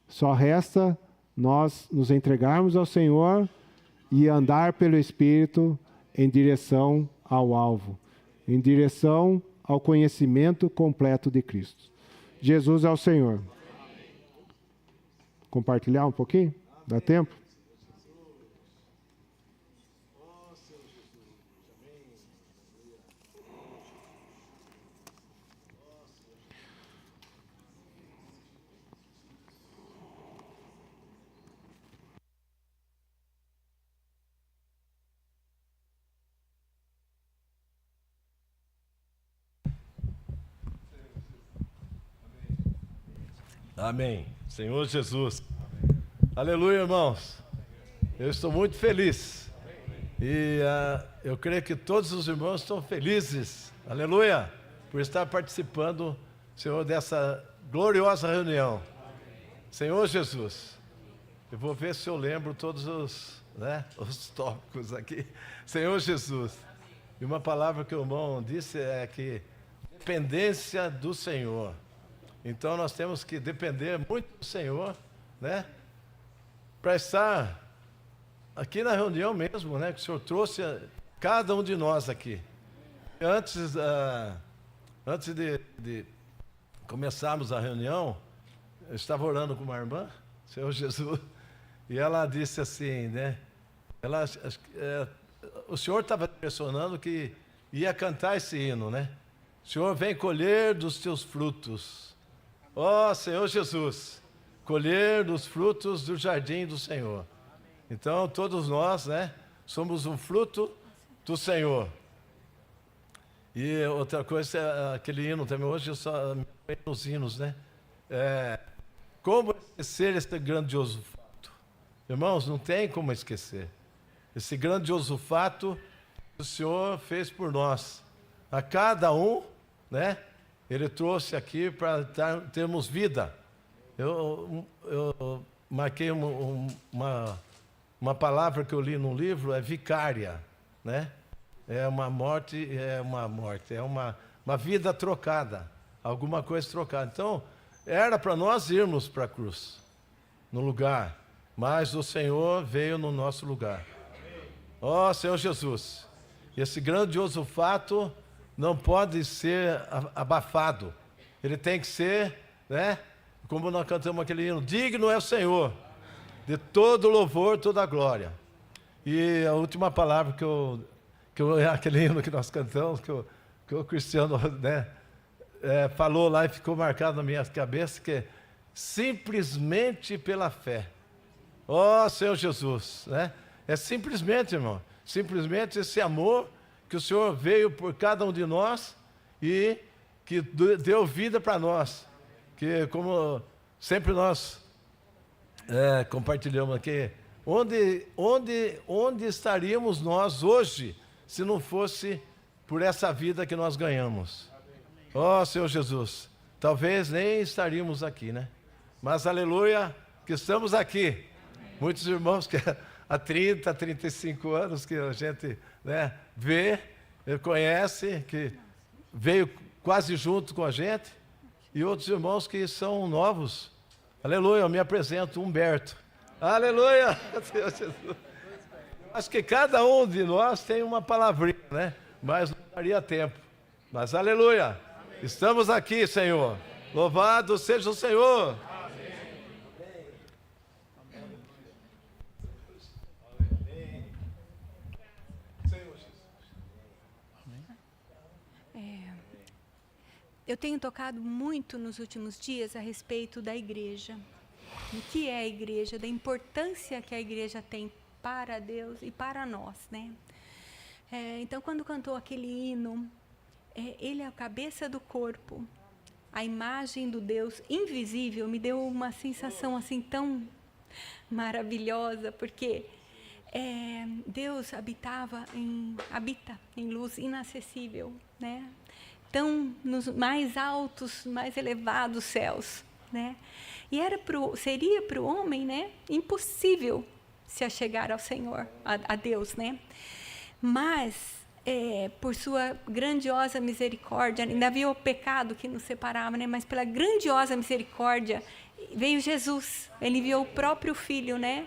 S1: Só resta nós nos entregarmos ao Senhor e andar pelo Espírito em direção ao alvo, em direção ao conhecimento completo de Cristo. Jesus é o Senhor. Compartilhar um pouquinho? Dá tempo?
S2: Amém. Senhor Jesus. Aleluia, irmãos. Eu estou muito feliz. E eu creio que todos os irmãos estão felizes. Aleluia. Por estar participando, Senhor, dessa gloriosa reunião. Senhor Jesus. Eu vou ver se eu lembro todos os tópicos aqui. Senhor Jesus. E uma palavra que o irmão disse é que dependência do Senhor. Então nós temos que depender muito do Senhor, né? Para estar aqui na reunião mesmo, né? Que o Senhor trouxe cada um de nós aqui. Antes de começarmos a reunião, eu estava orando com uma irmã, Senhor Jesus, e ela disse assim, né? O Senhor estava direcionando que ia cantar esse hino, né? O Senhor vem colher dos teus frutos. Ó Senhor Jesus, colher dos frutos do jardim do Senhor. Então, todos nós, né, somos um fruto do Senhor. E outra coisa, aquele hino também, hoje eu só me lembro nos hinos, né? Como esquecer esse grandioso fato? Irmãos, não tem como esquecer. Esse grandioso fato que o Senhor fez por nós. A cada um, né? Ele trouxe aqui para termos vida. Eu marquei uma palavra que eu li num livro, é vicária, né? É uma vida trocada, alguma coisa trocada. Então, era para nós irmos para a cruz, no lugar, mas o Senhor veio no nosso lugar. Ó Senhor Jesus, esse grandioso fato não pode ser abafado. Ele tem que ser, né? Como nós cantamos aquele hino, digno é o Senhor, de todo louvor, toda glória. E a última palavra aquele hino que nós cantamos, que o Cristiano, né, falou lá e ficou marcado na minha cabeça, que é simplesmente pela fé. Ó Senhor Jesus, né? É simplesmente, irmão, simplesmente esse amor que o Senhor veio por cada um de nós e que deu vida para nós. Que como sempre nós compartilhamos aqui, onde estaríamos nós hoje se não fosse por essa vida que nós ganhamos? Ó Senhor Jesus, talvez nem estaríamos aqui, né? Mas aleluia, que estamos aqui. Muitos irmãos que há 30, 35 anos que a gente, né, vê, conhece, que veio quase junto com a gente, e outros irmãos que são novos. Aleluia, eu me apresento, Humberto. Aleluia, Senhor Jesus. Acho que cada um de nós tem uma palavrinha, né? Mas não daria tempo. Mas aleluia, estamos aqui, Senhor. Louvado seja o Senhor.
S3: Eu tenho tocado muito nos últimos dias a respeito da igreja. O que é a igreja, da importância que a igreja tem para Deus e para nós, né? Então, quando cantou aquele hino, ele é a cabeça do corpo, a imagem do Deus invisível, me deu uma sensação assim tão maravilhosa, porque Deus habita em luz inacessível, né? Tão nos mais altos, mais elevados céus, né? E seria para o homem, né, impossível se achegar ao Senhor, a Deus, né? Mas por sua grandiosa misericórdia, ainda havia o pecado que nos separava, né? Mas pela grandiosa misericórdia veio Jesus, ele enviou o próprio Filho, né?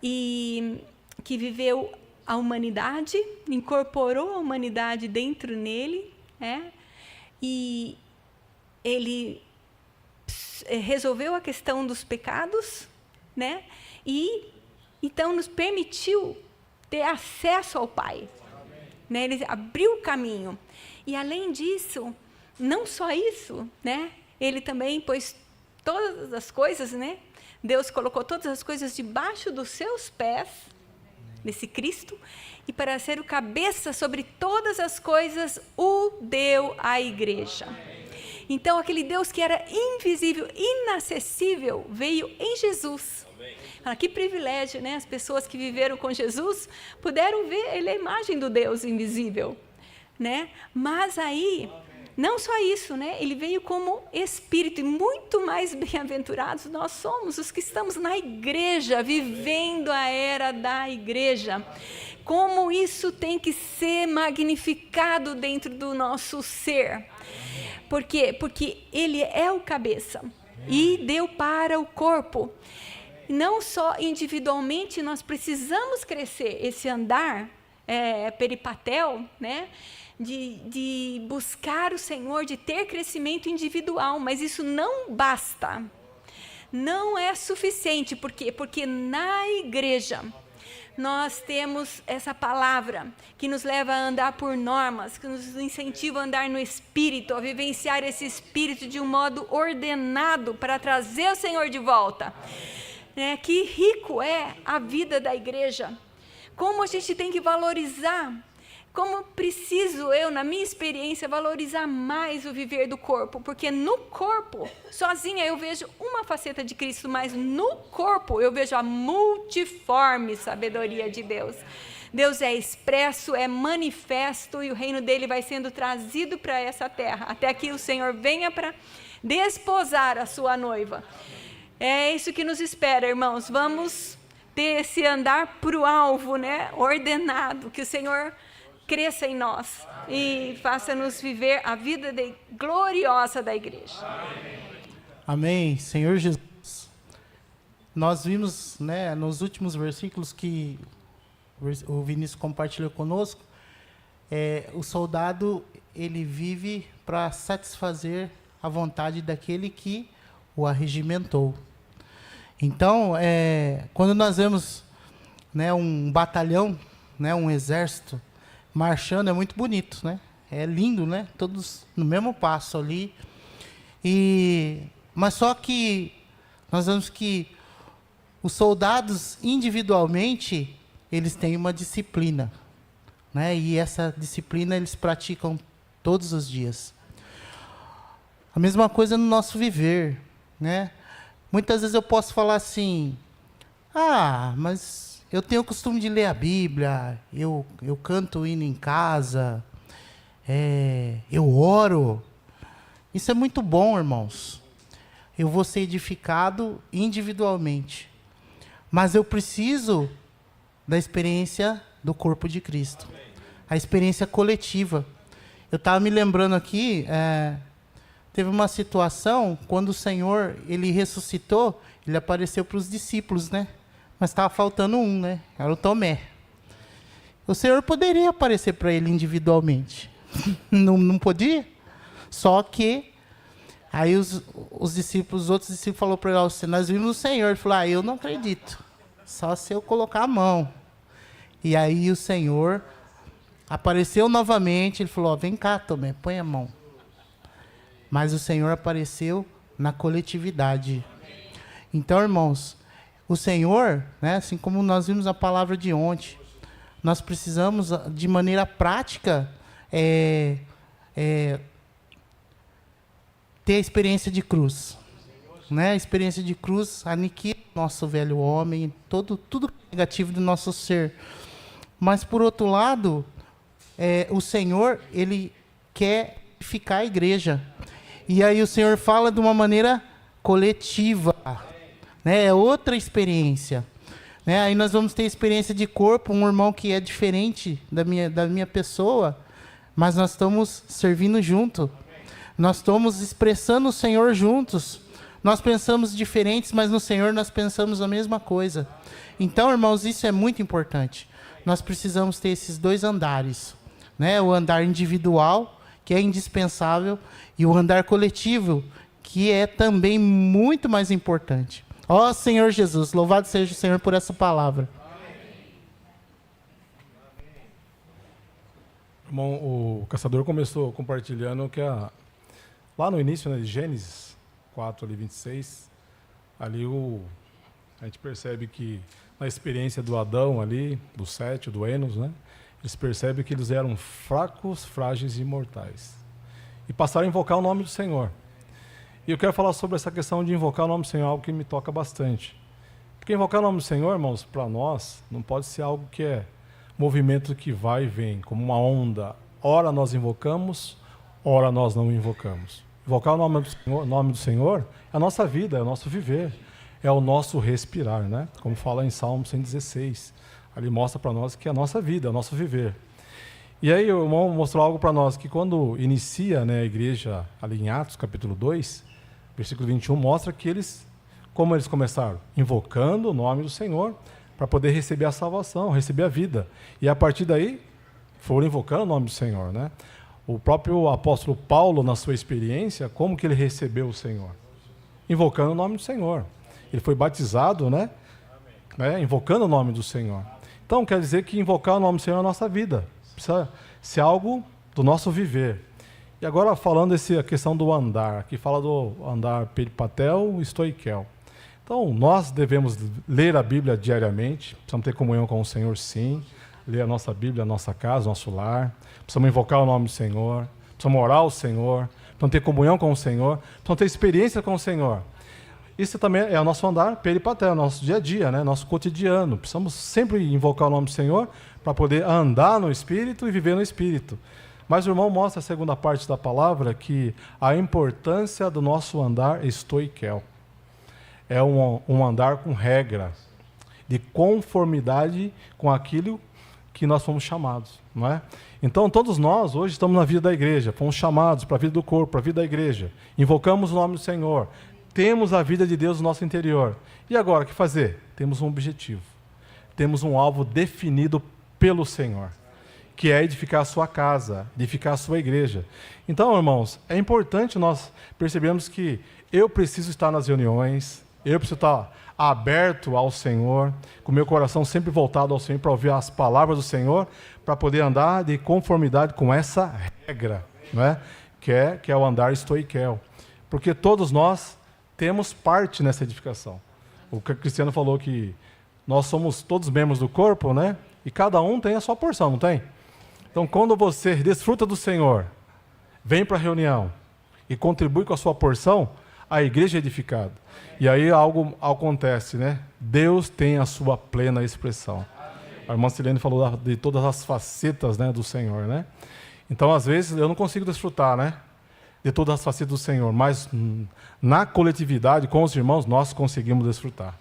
S3: E que viveu a humanidade, incorporou a humanidade dentro nele, né? E ele resolveu a questão dos pecados, né? E então nos permitiu ter acesso ao Pai, né? Ele abriu o caminho. E além disso, não só isso, né? Ele também pôs todas as coisas, né? Deus colocou todas as coisas debaixo dos seus pés, desse Cristo, e para ser o cabeça sobre todas as coisas, o deu à igreja. Então, aquele Deus que era invisível, inacessível, veio em Jesus. Que privilégio, né? As pessoas que viveram com Jesus puderam ver, ele é a imagem do Deus invisível, né? Mas aí, não só isso, né? Ele veio como Espírito, e muito mais bem-aventurados nós somos, os que estamos na igreja, vivendo a era da igreja. Como isso tem que ser magnificado dentro do nosso ser. Por quê? Porque ele é o cabeça e deu para o corpo. Não só individualmente, nós precisamos crescer, esse andar peripatel, né? De buscar o Senhor, de ter crescimento individual, mas isso não basta, não é suficiente. Por quê? Porque na igreja nós temos essa palavra que nos leva a andar por normas, que nos incentiva a andar no Espírito, a vivenciar esse Espírito de um modo ordenado para trazer o Senhor de volta. Que rico é a vida da igreja, como a gente tem que valorizar, como preciso eu, na minha experiência, valorizar mais o viver do corpo, porque no corpo, sozinha eu vejo uma faceta de Cristo, mas no corpo eu vejo a multiforme sabedoria de Deus. Deus é expresso, é manifesto, e o reino dele vai sendo trazido para essa terra, até que o Senhor venha para desposar a sua noiva. É isso que nos espera, irmãos. Vamos ter esse andar para o alvo, né? Ordenado, que o Senhor cresça em nós e faça-nos viver a vida gloriosa da igreja.
S4: Amém. Senhor Jesus, nós vimos, né, nos últimos versículos que o Vinícius compartilhou conosco, o soldado, ele vive para satisfazer a vontade daquele que o arregimentou. Então, quando nós vemos, né, um batalhão, né, um exército marchando, é muito bonito, né? É lindo, né? Todos no mesmo passo ali. Mas só que nós vemos que os soldados individualmente, eles têm uma disciplina, né? E essa disciplina eles praticam todos os dias. A mesma coisa no nosso viver, né? Muitas vezes eu posso falar assim: mas eu tenho o costume de ler a Bíblia, eu canto o hino em casa, eu oro. Isso é muito bom, irmãos. Eu vou ser edificado individualmente. Mas eu preciso da experiência do corpo de Cristo. A experiência coletiva. Eu estava me lembrando aqui, teve uma situação, quando o Senhor, ele ressuscitou, ele apareceu para os discípulos, né? Mas estava faltando um, né? Era o Tomé. O Senhor poderia aparecer para ele individualmente. Não podia? Só que aí os discípulos, os outros discípulos falaram para ele: nós vimos o Senhor. Ele falou: eu não acredito. Só se eu colocar a mão. E aí o Senhor apareceu novamente. Ele falou: vem cá, Tomé, põe a mão. Mas o Senhor apareceu na coletividade. Então, irmãos, o Senhor, né, assim como nós vimos a palavra de ontem, nós precisamos, de maneira prática, ter a experiência de cruz. Né? A experiência de cruz aniquila o nosso velho homem, tudo negativo do nosso ser. Mas, por outro lado, o Senhor, ele quer edificar a igreja. E aí o Senhor fala de uma maneira coletiva. Né? É outra experiência. né? Aí nós vamos ter experiência de corpo, um irmão que é diferente da minha pessoa, mas nós estamos servindo junto. Nós estamos expressando o Senhor juntos. Nós pensamos diferentes, mas no Senhor nós pensamos a mesma coisa. Então, irmãos, isso é muito importante. Nós precisamos ter esses dois andares, né? O andar individual, que é indispensável, e o andar coletivo, que é também muito mais importante. Ó Senhor Jesus, louvado seja o Senhor por essa palavra.
S5: Irmão, o caçador começou compartilhando que lá no início, né, de Gênesis 4, ali, 26, ali a gente percebe que na experiência do Adão ali, do Sete, do Enos, né, eles percebem que eles eram fracos, frágeis e imortais. E passaram a invocar o nome do Senhor. E eu quero falar sobre essa questão de invocar o nome do Senhor, algo que me toca bastante. Porque invocar o nome do Senhor, irmãos, para nós, não pode ser algo que é movimento que vai e vem, como uma onda. Ora nós invocamos, ora nós não invocamos. Invocar o nome do Senhor é a nossa vida, é o nosso viver, é o nosso respirar, né? Como fala em Salmo 116. Ali mostra para nós que é a nossa vida, é o nosso viver. E aí o irmão mostrou algo para nós, que quando inicia, né, a igreja ali em Atos, capítulo 2, versículo 21, mostra que como eles começaram? Invocando o nome do Senhor, para poder receber a salvação, receber a vida. E a partir daí, foram invocando o nome do Senhor, né? O próprio apóstolo Paulo, na sua experiência, como que ele recebeu o Senhor? Invocando o nome do Senhor. Ele foi batizado, né? Invocando o nome do Senhor. Então, quer dizer que invocar o nome do Senhor é a nossa vida. Precisa ser algo do nosso viver. E agora, falando a questão do andar, aqui fala do andar peripatel e stoikel. Então, nós devemos ler a Bíblia diariamente, precisamos ter comunhão com o Senhor, sim, ler a nossa Bíblia, a nossa casa, nosso lar, precisamos invocar o nome do Senhor, precisamos orar ao Senhor, precisamos ter comunhão com o Senhor, precisamos ter experiência com o Senhor. Isso também é o nosso andar peripatel, nosso dia a dia, né? Nosso cotidiano. Precisamos sempre invocar o nome do Senhor para poder andar no Espírito e viver no Espírito. Mas o irmão mostra a segunda parte da palavra, que a importância do nosso andar stoikel. É um andar com regra, de conformidade com aquilo que nós fomos chamados, não é? Então, todos nós, hoje, estamos na vida da igreja, fomos chamados para a vida do corpo, para a vida da igreja. Invocamos o nome do Senhor, temos a vida de Deus no nosso interior. E agora, o que fazer? Temos um objetivo, temos um alvo definido pelo Senhor, que é edificar a sua casa, edificar a sua igreja. Então, irmãos, é importante nós percebermos que eu preciso estar nas reuniões, eu preciso estar aberto ao Senhor, com meu coração sempre voltado ao Senhor para ouvir as palavras do Senhor, para poder andar de conformidade com essa regra, né? que é o andar stoikel. Porque todos nós temos parte nessa edificação. O Cristiano falou que nós somos todos membros do corpo, né? E cada um tem a sua porção, não tem? Então, quando você desfruta do Senhor, vem para a reunião e contribui com a sua porção, a igreja é edificada. E aí algo acontece, né? Deus tem a sua plena expressão. A irmã Silene falou de todas as facetas, né, do Senhor, né? Então, às vezes, eu não consigo desfrutar, né, de todas as facetas do Senhor, mas na coletividade, com os irmãos, nós conseguimos desfrutar.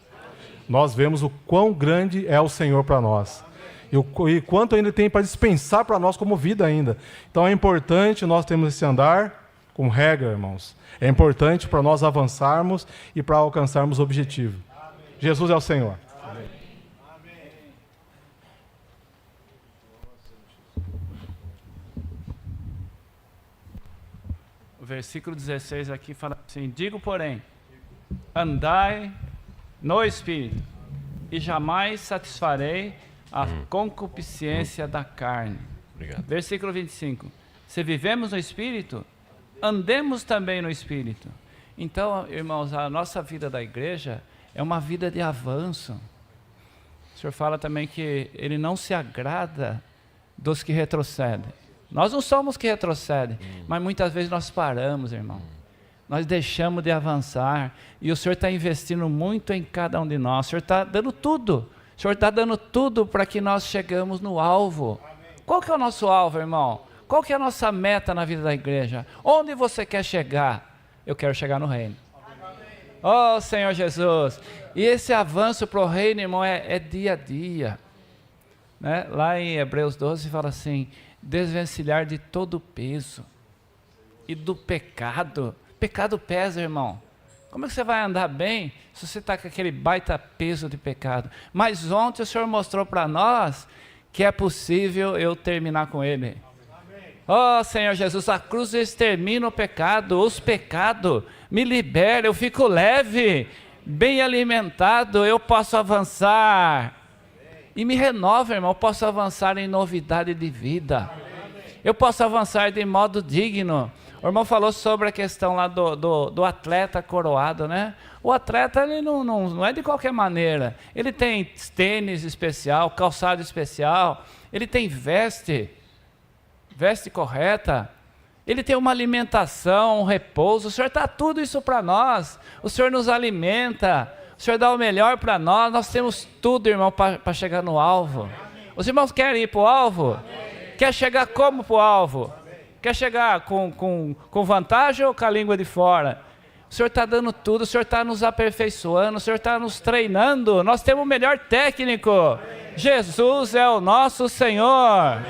S5: Nós vemos o quão grande é o Senhor para nós. E quanto ainda tem para dispensar para nós como vida ainda. Então, é importante nós termos esse andar com regra, irmãos. É importante para nós avançarmos e para alcançarmos o objetivo. Jesus é o Senhor. Amém.
S6: O versículo 16 aqui fala assim: digo, porém, andai no Espírito, e jamais satisfarei a concupiscência da carne.
S7: Obrigado.
S6: Versículo 25. Se vivemos no Espírito, andemos também no Espírito. Então, irmãos, a nossa vida da igreja é uma vida de avanço. O Senhor fala também que Ele não se agrada dos que retrocedem. Nós não somos que retrocedem, mas muitas vezes nós paramos, irmão. Nós deixamos de avançar, e o Senhor está investindo muito em cada um de nós. O Senhor está dando tudo. O Senhor está dando tudo para que nós chegamos no alvo. Qual que é o nosso alvo, irmão? Qual que é a nossa meta na vida da igreja? Onde você quer chegar? Eu quero chegar no reino. Oh, Senhor Jesus. E esse avanço para o reino, irmão, é dia a dia. Né? Lá em Hebreus 12 fala assim, desvencilhar de todo o peso e do pecado. Pecado pesa, irmão. Como é que você vai andar bem se você está com aquele baita peso de pecado? Mas ontem o Senhor mostrou para nós que é possível eu terminar com ele. Oh, Senhor Jesus, a cruz extermina o pecado, os pecados, me libera, eu fico leve, bem alimentado, eu posso avançar. E me renova, irmão, eu posso avançar em novidade de vida. Eu posso avançar de modo digno. O irmão falou sobre a questão lá do atleta coroado, né? O atleta, ele não é de qualquer maneira. Ele tem tênis especial, calçado especial, ele tem veste correta, ele tem uma alimentação, um repouso. O Senhor dá tudo isso para nós. O Senhor nos alimenta, o Senhor dá o melhor para nós. Nós temos tudo, irmão, para chegar no alvo. Os irmãos querem ir para o alvo? Quer chegar como para o alvo? Quer chegar com vantagem ou com a língua de fora? O Senhor está dando tudo, o Senhor está nos aperfeiçoando, o Senhor está nos treinando. Nós temos o melhor técnico. Jesus é o nosso Senhor.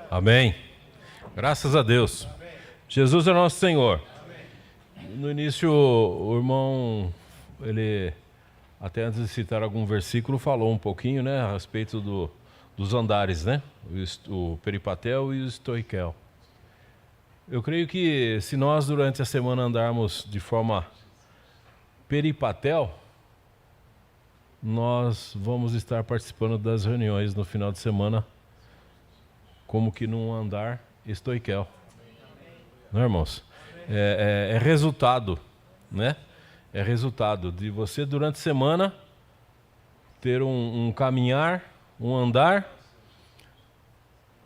S7: Amém. Graças a Deus. Jesus é nosso Senhor. No início, o irmão, ele, até antes de citar algum versículo, falou um pouquinho, né, a respeito dos andares, né? O peripatel e o estoiquel. Eu creio que se nós durante a semana andarmos de forma peripatel, nós vamos estar participando das reuniões no final de semana como que num andar estoiquel. Não, irmãos? É resultado, né? É resultado de você durante a semana ter um caminhar, um andar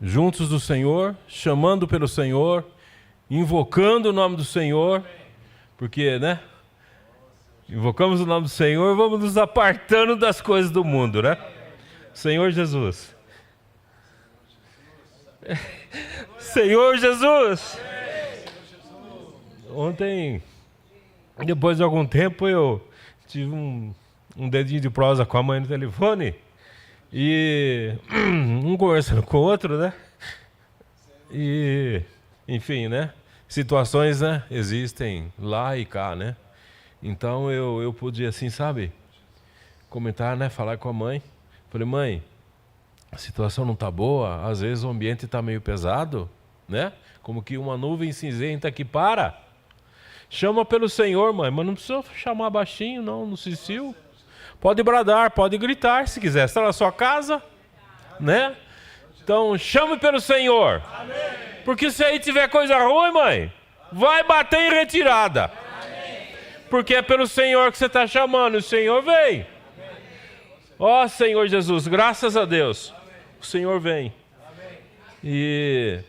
S7: juntos do Senhor, chamando pelo Senhor, invocando o nome do Senhor, porque, né? Invocamos o nome do Senhor, vamos nos apartando das coisas do mundo, né? Senhor Jesus. Senhor Jesus. Ontem, depois de algum tempo, eu tive um dedinho de prosa com a mãe no telefone. E um conversando com o outro, né? E, enfim, né? Situações, né? Existem lá e cá, né? Então eu pude, assim, sabe? Comentar, né? Falar com a mãe. Falei, mãe, a situação não tá boa. Às vezes o ambiente tá meio pesado, né? Como que uma nuvem cinzenta que para. Chama pelo Senhor, mãe. Mas não precisa chamar baixinho, não, no cicil. Pode bradar, pode gritar, se quiser. Está na sua casa, né? Então, chame pelo Senhor. Amém. Porque se aí tiver coisa ruim, mãe, vai bater em retirada. Amém. Porque é pelo Senhor que você está chamando. O Senhor vem. Ó Senhor Jesus, graças a Deus. Amém. O Senhor vem. Amém. E...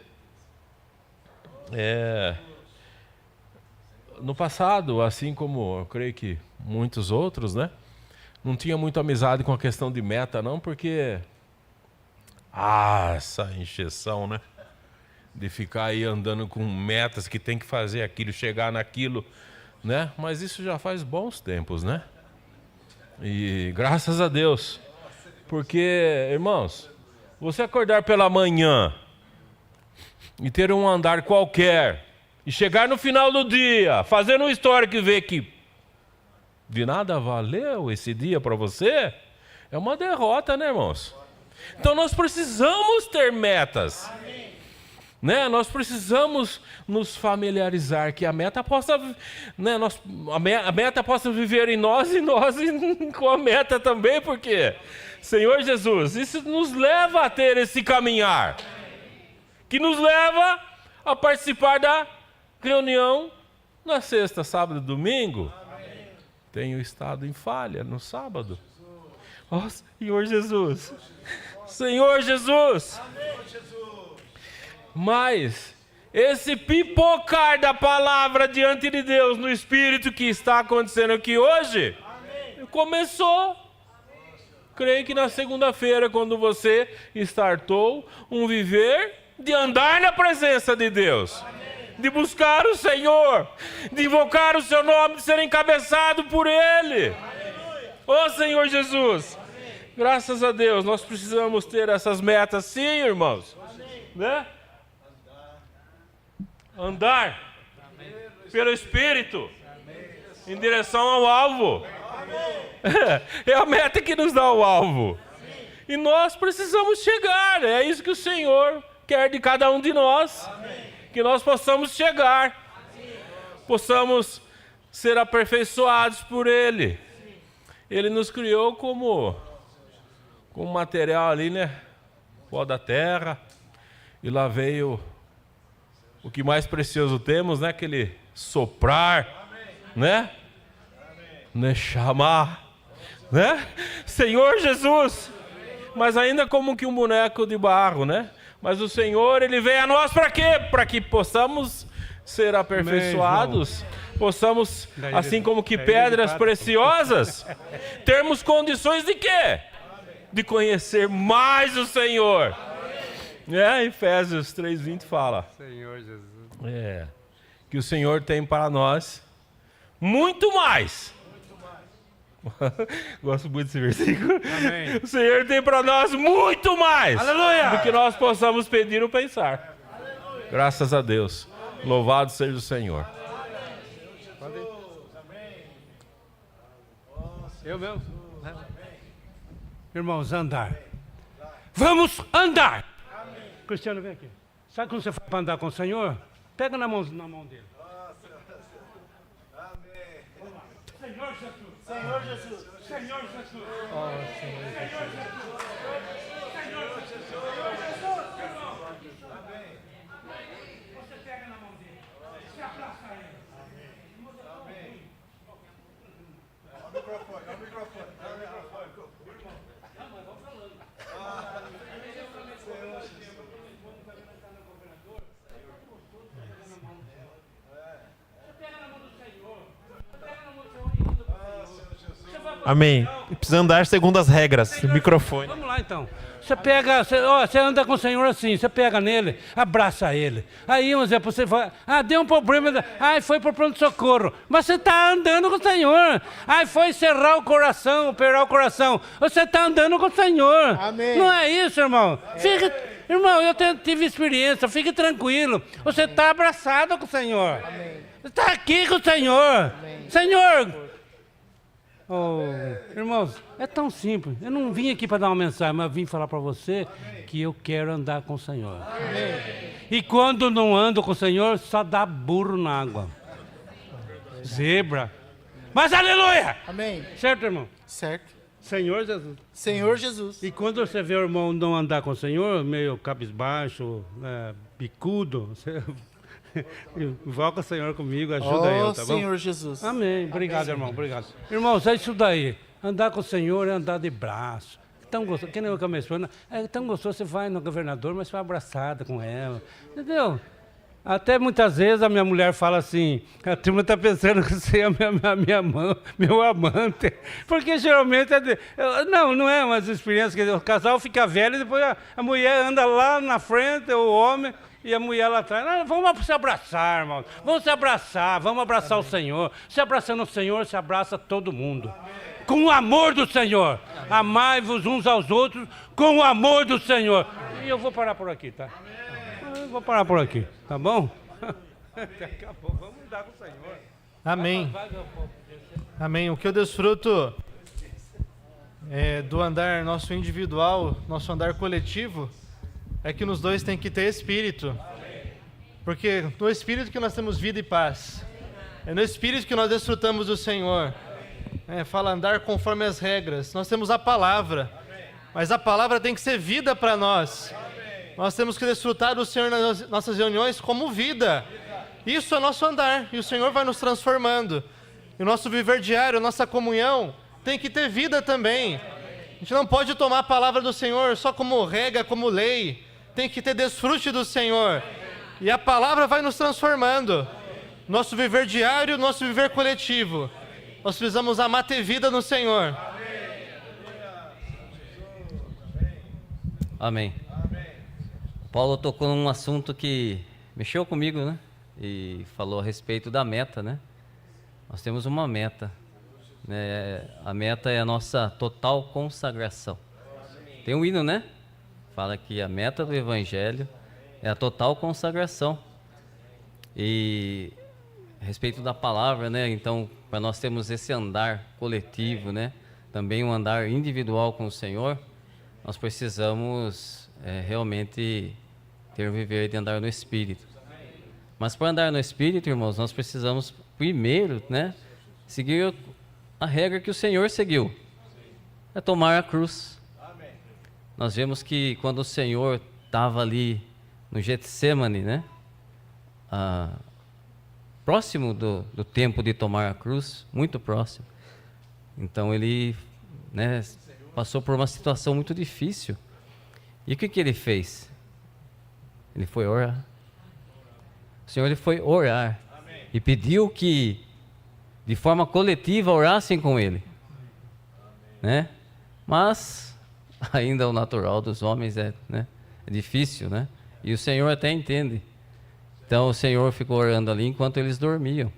S7: no passado, assim como eu creio que muitos outros, né? Não tinha muito amizade com a questão de meta, não, porque... essa encheção, né? De ficar aí andando com metas que tem que fazer aquilo, chegar naquilo, né? Mas isso já faz bons tempos, né? E graças a Deus. Porque, irmãos, você acordar pela manhã e ter um andar qualquer e chegar no final do dia, fazendo uma história que vê que de nada valeu esse dia para você, é uma derrota, né, irmãos? Então nós precisamos ter metas. Né? Nós precisamos nos familiarizar que a meta possa, né, a meta possa viver em nós e nós com a meta também, porque, Senhor Jesus, isso nos leva a ter esse caminhar, que nos leva a participar da reunião na sexta, sábado e domingo. Tenho estado em falha no sábado. Ó, Senhor Jesus. Senhor Jesus. Mas esse pipocar da palavra diante de Deus no Espírito que está acontecendo aqui hoje, começou. Creio que na segunda-feira, quando você startou um viver de andar na presença de Deus. de buscar o Senhor, de invocar o seu nome, de ser encabeçado por Ele. Ô Senhor Jesus, graças a Deus, nós precisamos ter essas metas, sim, irmãos. Né? Andar pelo Espírito em direção ao alvo. É a meta que nos dá o alvo. E nós precisamos chegar. É isso que o Senhor quer de cada um de nós. Que nós possamos chegar. Possamos ser aperfeiçoados por Ele. Ele nos criou como material ali, né? Pó da terra. E lá veio o que mais precioso temos, né? Aquele soprar, né? Chamar, né? Senhor Jesus. Mas ainda como que um boneco de barro, né? Mas o Senhor, Ele veio a nós para quê? Para que possamos ser aperfeiçoados, possamos, assim como que pedras preciosas, termos condições de quê? De conhecer mais o Senhor. Efésios 3:20 fala.
S8: Senhor Jesus.
S7: Que o Senhor tem para nós muito mais. Gosto muito desse versículo.
S8: Amém.
S7: O Senhor tem para nós muito mais.
S8: Aleluia.
S7: Do que nós possamos pedir ou pensar. Aleluia. Graças a Deus. Louvado seja o Senhor.
S8: Eu mesmo. Irmãos, andar. Vamos andar. Cristiano, vem aqui. Sabe quando você vai para andar com o Senhor? Pega na mão dele. Senhor Jesus. Senhor Jesus. Senhor Jesus. Oh, Senhor Jesus. Senhor Jesus. Amém. Você pega na mão dele. Se abraça a ele. Amém. Olha o microfone. Olha o microfone. Olha o microfone. Não, mas vamos falando.
S9: Amém. Precisa andar segundo as regras. Microfone.
S8: Vamos lá então. Você anda com o Senhor assim, você pega nele, abraça ele. Aí, um exemplo, você vai, deu um problema, foi para o pronto-socorro. Mas você está andando com o Senhor. Foi cerrar o coração, operar o coração. Você está andando com o Senhor. Amém. Não é isso, irmão? Irmão, eu tive experiência, fique tranquilo. Você está abraçado com o Senhor. Amém. Você está aqui com o Senhor. Amém. Senhor... irmãos, é tão simples. Eu não vim aqui para dar uma mensagem, mas eu vim falar para você que eu quero andar com o Senhor. Amém. E quando não ando com o Senhor, só dá burro na água. Zebra. Mas aleluia! Amém. Certo, irmão? Certo. Senhor Jesus. Senhor Jesus. E quando você vê o irmão não andar com o Senhor, meio cabisbaixo, bicudo, você... Invoca o Senhor comigo, ajuda eu, tá bom? Senhor Jesus. Amém. Obrigado, irmão. Obrigado. Irmãos, é isso daí. Andar com o Senhor é andar de braço. Tão gostoso. Que nem eu com a minha esposa. É tão gostoso, você vai no governador, mas você vai abraçada com ela. Entendeu? Até muitas vezes a minha mulher fala assim, a turma está pensando que você é meu amante. Porque geralmente não é uma experiência que o casal fica velho e depois a mulher anda lá na frente, o homem... E a mulher lá atrás, vamos se abraçar, irmão. Vamos se abraçar, vamos abraçar o Senhor. Se abraçando o Senhor, se abraça todo mundo. Amém. Com o amor do Senhor. Amai-vos uns aos outros com o amor do Senhor. E eu vou parar por aqui, tá? Eu vou parar por aqui, tá bom? Acabou, vamos andar com o Senhor.
S9: Amém. Amém. O que eu desfruto do andar nosso individual, nosso andar coletivo, é que nos dois tem que ter espírito. Porque no espírito que nós temos vida e paz. É no espírito que nós desfrutamos do Senhor. Fala andar conforme as regras. Nós temos a palavra. Mas a palavra tem que ser vida para nós. Nós temos que desfrutar do Senhor nas nossas reuniões como vida. Isso é nosso andar. E o Senhor vai nos transformando. E o nosso viver diário, a nossa comunhão, tem que ter vida também. A gente não pode tomar a palavra do Senhor só como regra, como lei. Tem que ter desfrute do Senhor. E a palavra vai nos transformando. Nosso viver diário, nosso viver coletivo. Nós precisamos amar ter vida no Senhor.
S10: Amém. Paulo tocou num assunto que mexeu comigo, né? e falou a respeito da meta, né? Nós temos uma meta, né? A meta é a nossa total consagração. Tem um hino, né? Fala que a meta do Evangelho é a total consagração. E a respeito da palavra, né? Então, para nós termos esse andar coletivo, né? Também um andar individual com o Senhor, nós precisamos realmente ter o viver de andar no Espírito. Mas para andar no Espírito, irmãos, nós precisamos primeiro, né? Seguir a regra que o Senhor seguiu. É tomar a cruz. Nós vemos que quando o Senhor estava ali no Getsemane, né? Próximo do tempo de tomar a cruz, muito próximo. Então ele, né, passou por uma situação muito difícil. E o que ele fez? Ele foi orar. O Senhor ele foi orar. E pediu que, de forma coletiva, orassem com ele. Né? Mas ainda o natural dos homens é difícil, né? E o Senhor até entende. Então o Senhor ficou orando ali enquanto eles dormiam.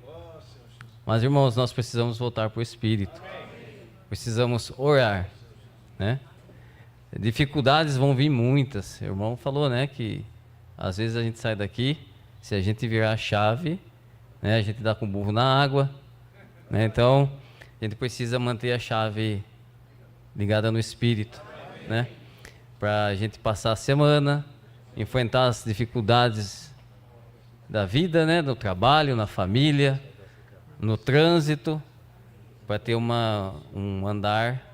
S10: Mas, irmãos, nós precisamos voltar para o Espírito. Precisamos orar, né? Dificuldades vão vir muitas. O irmão falou, né, que às vezes a gente sai daqui, se a gente virar a chave, né, a gente dá com o burro na água, né? Então a gente precisa manter a chave ligada no Espírito, né? Para a gente passar a semana, enfrentar as dificuldades da vida, né? No trabalho, na família, no trânsito, para ter um andar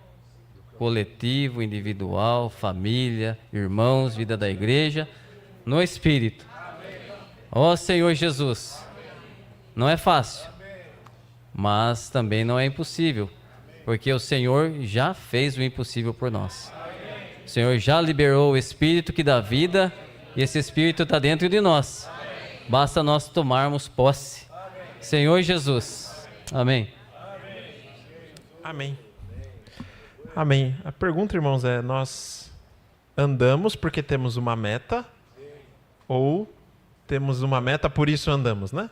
S10: coletivo, individual, família, irmãos, vida da igreja, no Espírito. Ó Senhor Jesus, não é fácil, mas também não é impossível, porque o Senhor já fez o impossível por nós. O Senhor já liberou o Espírito que dá vida, e esse Espírito está dentro de nós. Basta nós tomarmos posse. Senhor Jesus. Amém.
S11: Amém. Amém. A pergunta, irmãos, é: nós andamos porque temos uma meta ou temos uma meta, por isso andamos, né?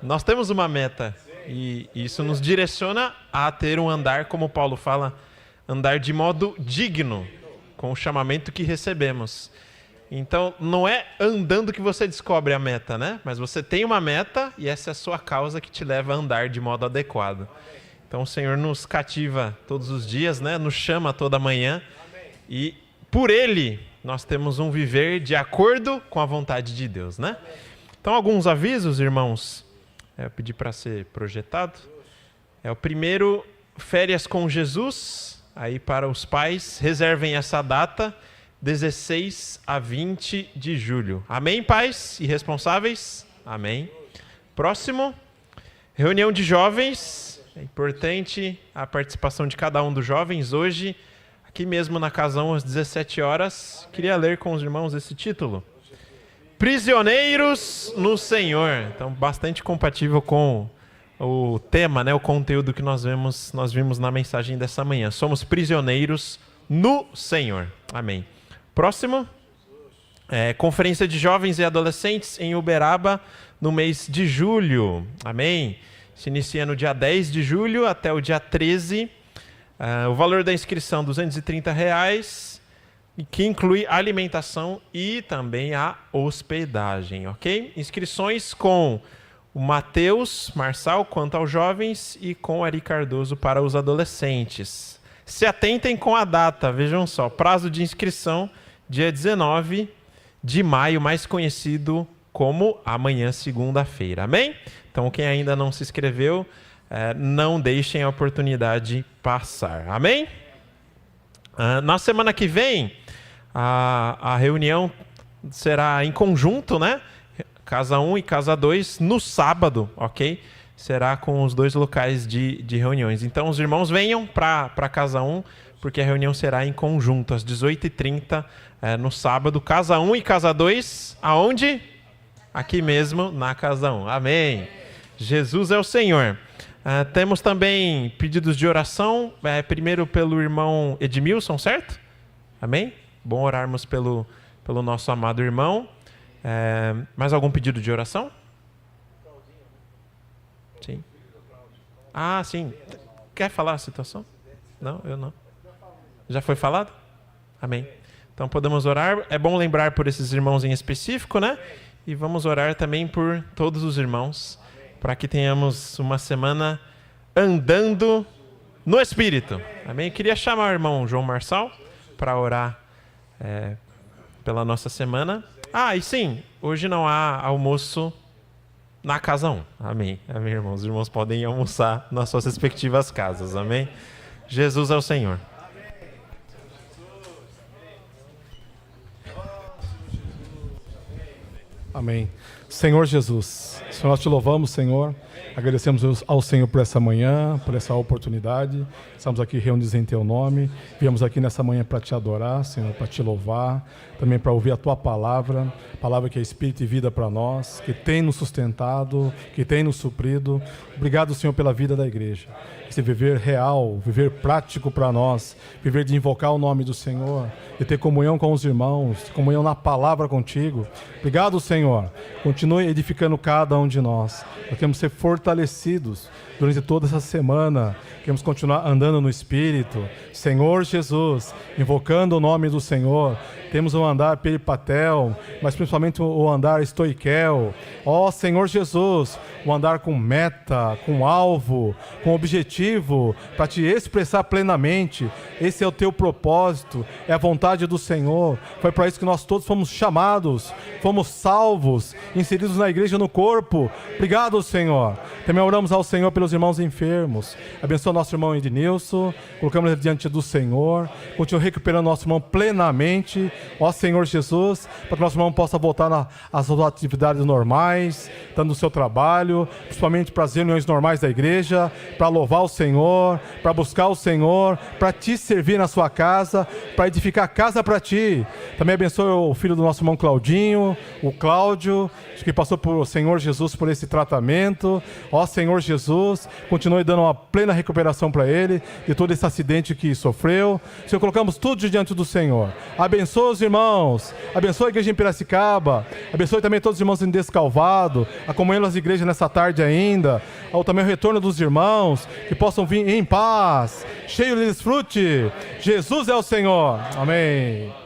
S11: Nós temos uma meta e isso nos direciona a ter um andar, como Paulo fala, andar de modo digno com o chamamento que recebemos. Então, não é andando que você descobre a meta, né? Mas você tem uma meta e essa é a sua causa que te leva a andar de modo adequado. Então, o Senhor nos cativa todos os dias, né? Nos chama toda manhã e por Ele nós temos um viver de acordo com a vontade de Deus, né? Então, alguns avisos, irmãos. Eu pedi para ser projetado. O primeiro, férias com Jesus. Aí para os pais, reservem essa data, 16 a 20 de julho. Amém, pais e responsáveis? Amém. Próximo, reunião de jovens. É importante a participação de cada um dos jovens hoje, aqui mesmo na Casa 1, às 17 horas. Queria ler com os irmãos esse título. Prisioneiros no Senhor. Então, bastante compatível com o tema, né, o conteúdo que nós vimos na mensagem dessa manhã. Somos prisioneiros no Senhor. Amém. Próximo, Conferência de Jovens e Adolescentes em Uberaba, no mês de julho. Amém. Se inicia no dia 10 de julho até o dia 13. O valor da inscrição, R$ 230, que inclui a alimentação e também a hospedagem, ok? Inscrições com o Matheus Marçal quanto aos jovens e com o Ari Cardoso para os adolescentes. Se atentem com a data, vejam só, prazo de inscrição, dia 19 de maio, mais conhecido como amanhã, segunda-feira, amém? Então, quem ainda não se inscreveu, não deixem a oportunidade passar, amém? Na semana que vem, a reunião será em conjunto, né? Casa 1 e Casa 2, no sábado, ok? Será com os dois locais de reuniões. Então, os irmãos venham para Casa 1, porque a reunião será em conjunto, às 18h30, no sábado. Casa 1 e Casa 2, aonde? Aqui mesmo, na Casa 1. Amém. Jesus é o Senhor. Temos também pedidos de oração, primeiro pelo irmão Edmilson, certo? Amém? Bom orarmos pelo nosso amado irmão. Mais algum pedido de oração? Sim. Ah, sim. Quer falar a situação? Não, eu não. Já foi falado? Amém. Então podemos orar. É bom lembrar por esses irmãos em específico, né? E vamos orar também por todos os irmãos, para que tenhamos uma semana andando no Espírito. Amém? Eu queria chamar o irmão João Marçal para orar pela nossa semana. Ah, e sim, hoje não há almoço na casa 1. Amém. Amém, irmãos. Os irmãos podem almoçar nas suas respectivas casas. Amém? Jesus é o Senhor.
S5: Amém. Senhor Jesus, Senhor, nós te louvamos, Senhor. Agradecemos ao Senhor por essa manhã, por essa oportunidade. Estamos aqui reunidos em Teu nome. Viemos aqui nessa manhã para Te adorar, Senhor, para Te louvar. Também para ouvir a Tua palavra. Palavra que é Espírito e vida para nós, que tem nos sustentado, que tem nos suprido. Obrigado, Senhor, pela vida da igreja. Esse viver real, viver prático para nós. Viver de invocar o nome do Senhor, de ter comunhão com os irmãos, comunhão na palavra contigo. Obrigado, Senhor. Continue edificando cada um de nós. Nós queremos ser fortalecidos durante toda essa semana. Queremos continuar andando no Espírito. Senhor Jesus, invocando o nome do Senhor. Temos um andar peripatel, mas principalmente o andar estoiquel. Ó Senhor Jesus, o andar com meta, com alvo, com objetivo, para te expressar plenamente. Esse é o teu propósito, é a vontade do Senhor. Foi para isso que nós todos fomos chamados, fomos salvos, inseridos na igreja, no corpo. Obrigado, Senhor. Também oramos ao Senhor pelos irmãos enfermos. Abençoa nosso irmão Ednilson, colocamos ele diante do Senhor. Continua recuperando nosso irmão plenamente. Ó Senhor Jesus, para que nosso irmão possa voltar às suas atividades normais, dando o seu trabalho, principalmente para as reuniões normais da igreja, para louvar o Senhor, para buscar o Senhor, para te servir na sua casa, para edificar a casa para ti. Também abençoe o filho do nosso irmão Claudinho, o Cláudio, que passou por Senhor Jesus por esse tratamento. Ó Senhor Jesus, continue dando uma plena recuperação para ele de todo esse acidente que sofreu. Senhor, colocamos tudo diante do Senhor. Abençoa os irmãos, abençoa a igreja em Piracicaba, abençoe também todos os irmãos em Descalvado, a comunhão das igrejas nessa tarde ainda, ao também o retorno dos irmãos, que possam vir em paz, cheio de desfrute. Jesus é o Senhor. Amém.